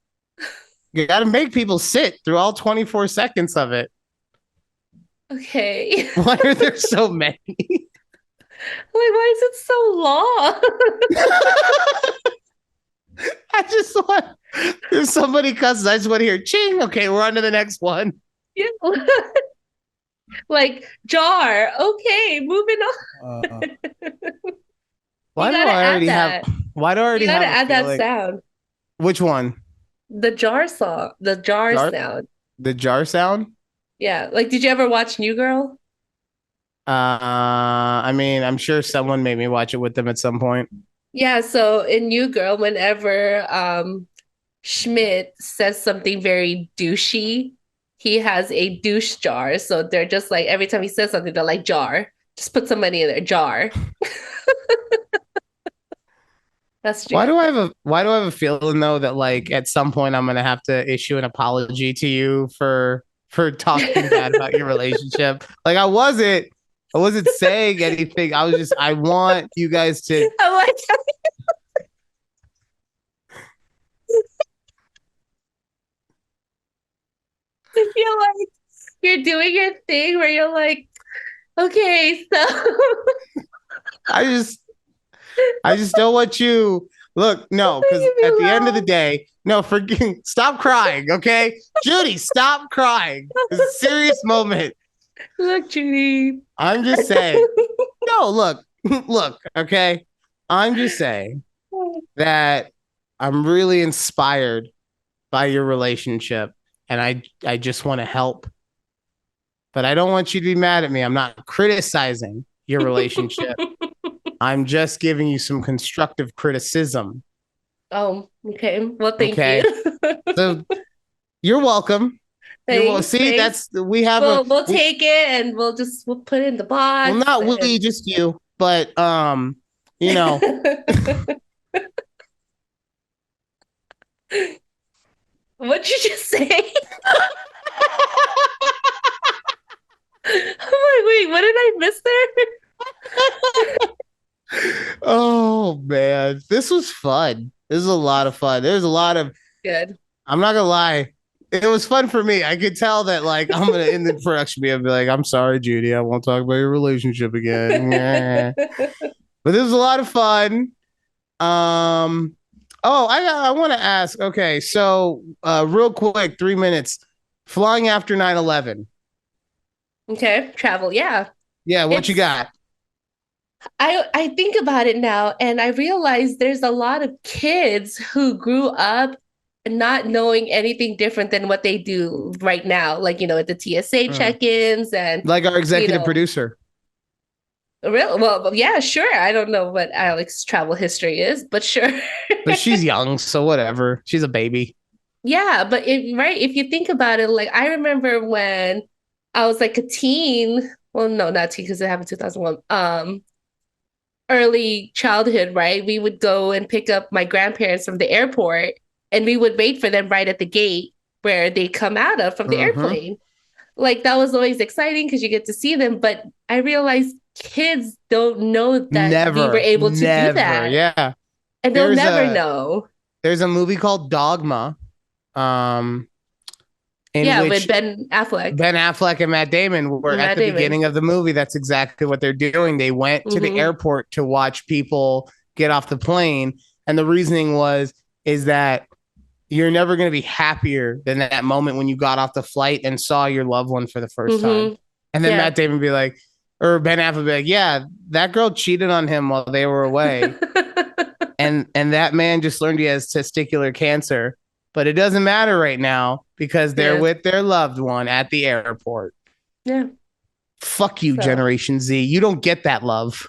Speaker 1: You got to make people sit through all 24 seconds of it.
Speaker 2: Okay.
Speaker 1: Why are there so many?
Speaker 2: Why is it so long?
Speaker 1: I just want, if somebody cusses, I just want to hear ching. Okay, we're on to the next one.
Speaker 2: Yeah. Like jar. Okay, moving on.
Speaker 1: Why do I already have? Why do I already have?
Speaker 2: You gotta add that sound.
Speaker 1: Which one?
Speaker 2: The jar song. The jar sound.
Speaker 1: The jar sound?
Speaker 2: Yeah. Like, did you ever watch New Girl?
Speaker 1: I mean, I'm sure someone made me watch it with them at some point.
Speaker 2: Yeah, so in New Girl, whenever Schmidt says something very douchey, he has a douche jar. So they're just like, every time he says something, they're like, jar. Just put some money in there, jar. That's true.
Speaker 1: Why do I have a feeling though that like at some point I'm gonna have to issue an apology to you for talking bad about your relationship? Like I wasn't saying anything. I want you guys to.
Speaker 2: I like I feel like you're doing your thing where you're like, okay, so
Speaker 1: I just don't want you. Look, no, because at the end of the day, no, stop crying, okay? Judy, stop crying. It's a serious moment.
Speaker 2: Look, Judy.
Speaker 1: I'm just saying. No, look, okay? I'm just saying that I'm really inspired by your relationship and I just want to help. But I don't want you to be mad at me. I'm not criticizing your relationship. I'm just giving you some constructive criticism.
Speaker 2: Oh, okay. Well, thank you.
Speaker 1: So you're welcome.
Speaker 2: Thanks,
Speaker 1: see,
Speaker 2: thanks. We'll take it and we'll put it in the box.
Speaker 1: Well, not we, just you. But you know.
Speaker 2: What'd you just say? I'm like, wait, what did I miss there?
Speaker 1: Oh man, this was fun. This is a lot of fun. There's a lot of
Speaker 2: good.
Speaker 1: I'm not gonna lie. It was fun for me. I could tell that like I'm gonna in the production be like, I'm sorry, Judy, I won't talk about your relationship again. But this was a lot of fun. I want to ask. Okay, so real quick, 3 minutes. Flying after 9/11.
Speaker 2: Okay, travel. Yeah.
Speaker 1: Yeah, what you got?
Speaker 2: I think about it now and I realize there's a lot of kids who grew up not knowing anything different than what they do right now, like, at the TSA check-ins and,
Speaker 1: Like our executive producer.
Speaker 2: Well, yeah, sure. I don't know what Alex's travel history is, but sure.
Speaker 1: But she's young, so whatever. She's a baby.
Speaker 2: Yeah, but if you think about it, like I remember when I was like a teen, well, no, not teen because it happened 2001. Early childhood, right? We would go and pick up my grandparents from the airport and we would wait for them right at the gate where they come out of from the airplane. Like that was always exciting because you get to see them. But I realized kids don't know that we were able to do that.
Speaker 1: Yeah.
Speaker 2: And they'll never know.
Speaker 1: There's a movie called Dogma.
Speaker 2: With Ben Affleck.
Speaker 1: Ben Affleck and Matt Damon were at the beginning of the movie. That's exactly what they're doing. They went to the airport to watch people get off the plane. And the reasoning is that you're never going to be happier than that moment when you got off the flight and saw your loved one for the first time. And then Matt Damon be like, or Ben Affleck be like, yeah, that girl cheated on him while they were away. and that man just learned he has testicular cancer. But it doesn't matter right now because they're with their loved one at the airport.
Speaker 2: Yeah.
Speaker 1: Fuck you, Generation Z. You don't get that love.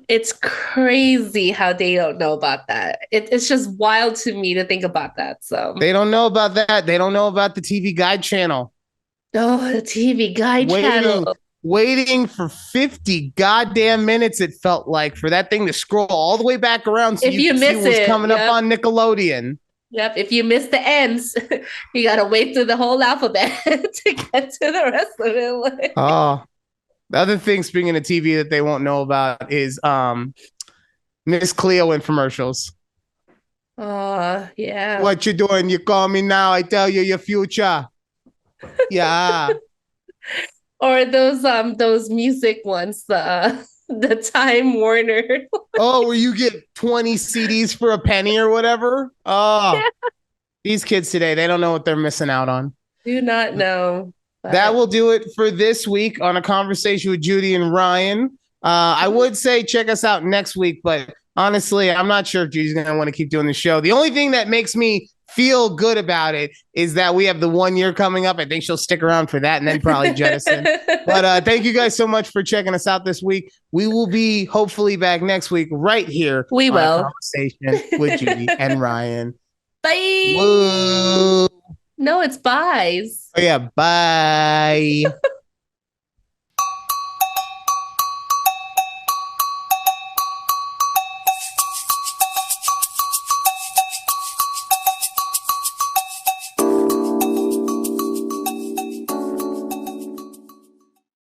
Speaker 2: It's crazy how they don't know about that. It's just wild to me to think about that. So
Speaker 1: they don't know about that. They don't know about the TV Guide channel.
Speaker 2: Oh, the TV Guide channel.
Speaker 1: Waiting for 50 goddamn minutes, it felt like, for that thing to scroll all the way back around so you could see what was coming up on Nickelodeon.
Speaker 2: Yep. If you miss the ends, you got to wait through the whole alphabet to get to the rest of it.
Speaker 1: Oh, the other thing, speaking of TV, that they won't know about is Miss Cleo infomercials.
Speaker 2: Oh, yeah.
Speaker 1: What you doing? You call me now. I tell you your future. Yeah.
Speaker 2: Or those music ones, the Time Warner.
Speaker 1: Oh, where you get 20 CDs for a penny or whatever. Oh, yeah. These kids today, they don't know what they're missing out on.
Speaker 2: Do not know.
Speaker 1: But that will do it for this week on A Conversation with Judy and Ryan. I would say check us out next week, but honestly, I'm not sure if Judy's going to want to keep doing the show. The only thing that makes me feel good about it is that we have the 1 year coming up. I think she'll stick around for that and then probably jettison. But thank you guys so much for checking us out this week. We will be hopefully back next week right here.
Speaker 2: We will.
Speaker 1: Conversation with Judy and Ryan.
Speaker 2: Bye.
Speaker 1: Woo.
Speaker 2: No, it's buys.
Speaker 1: Oh, yeah. Bye.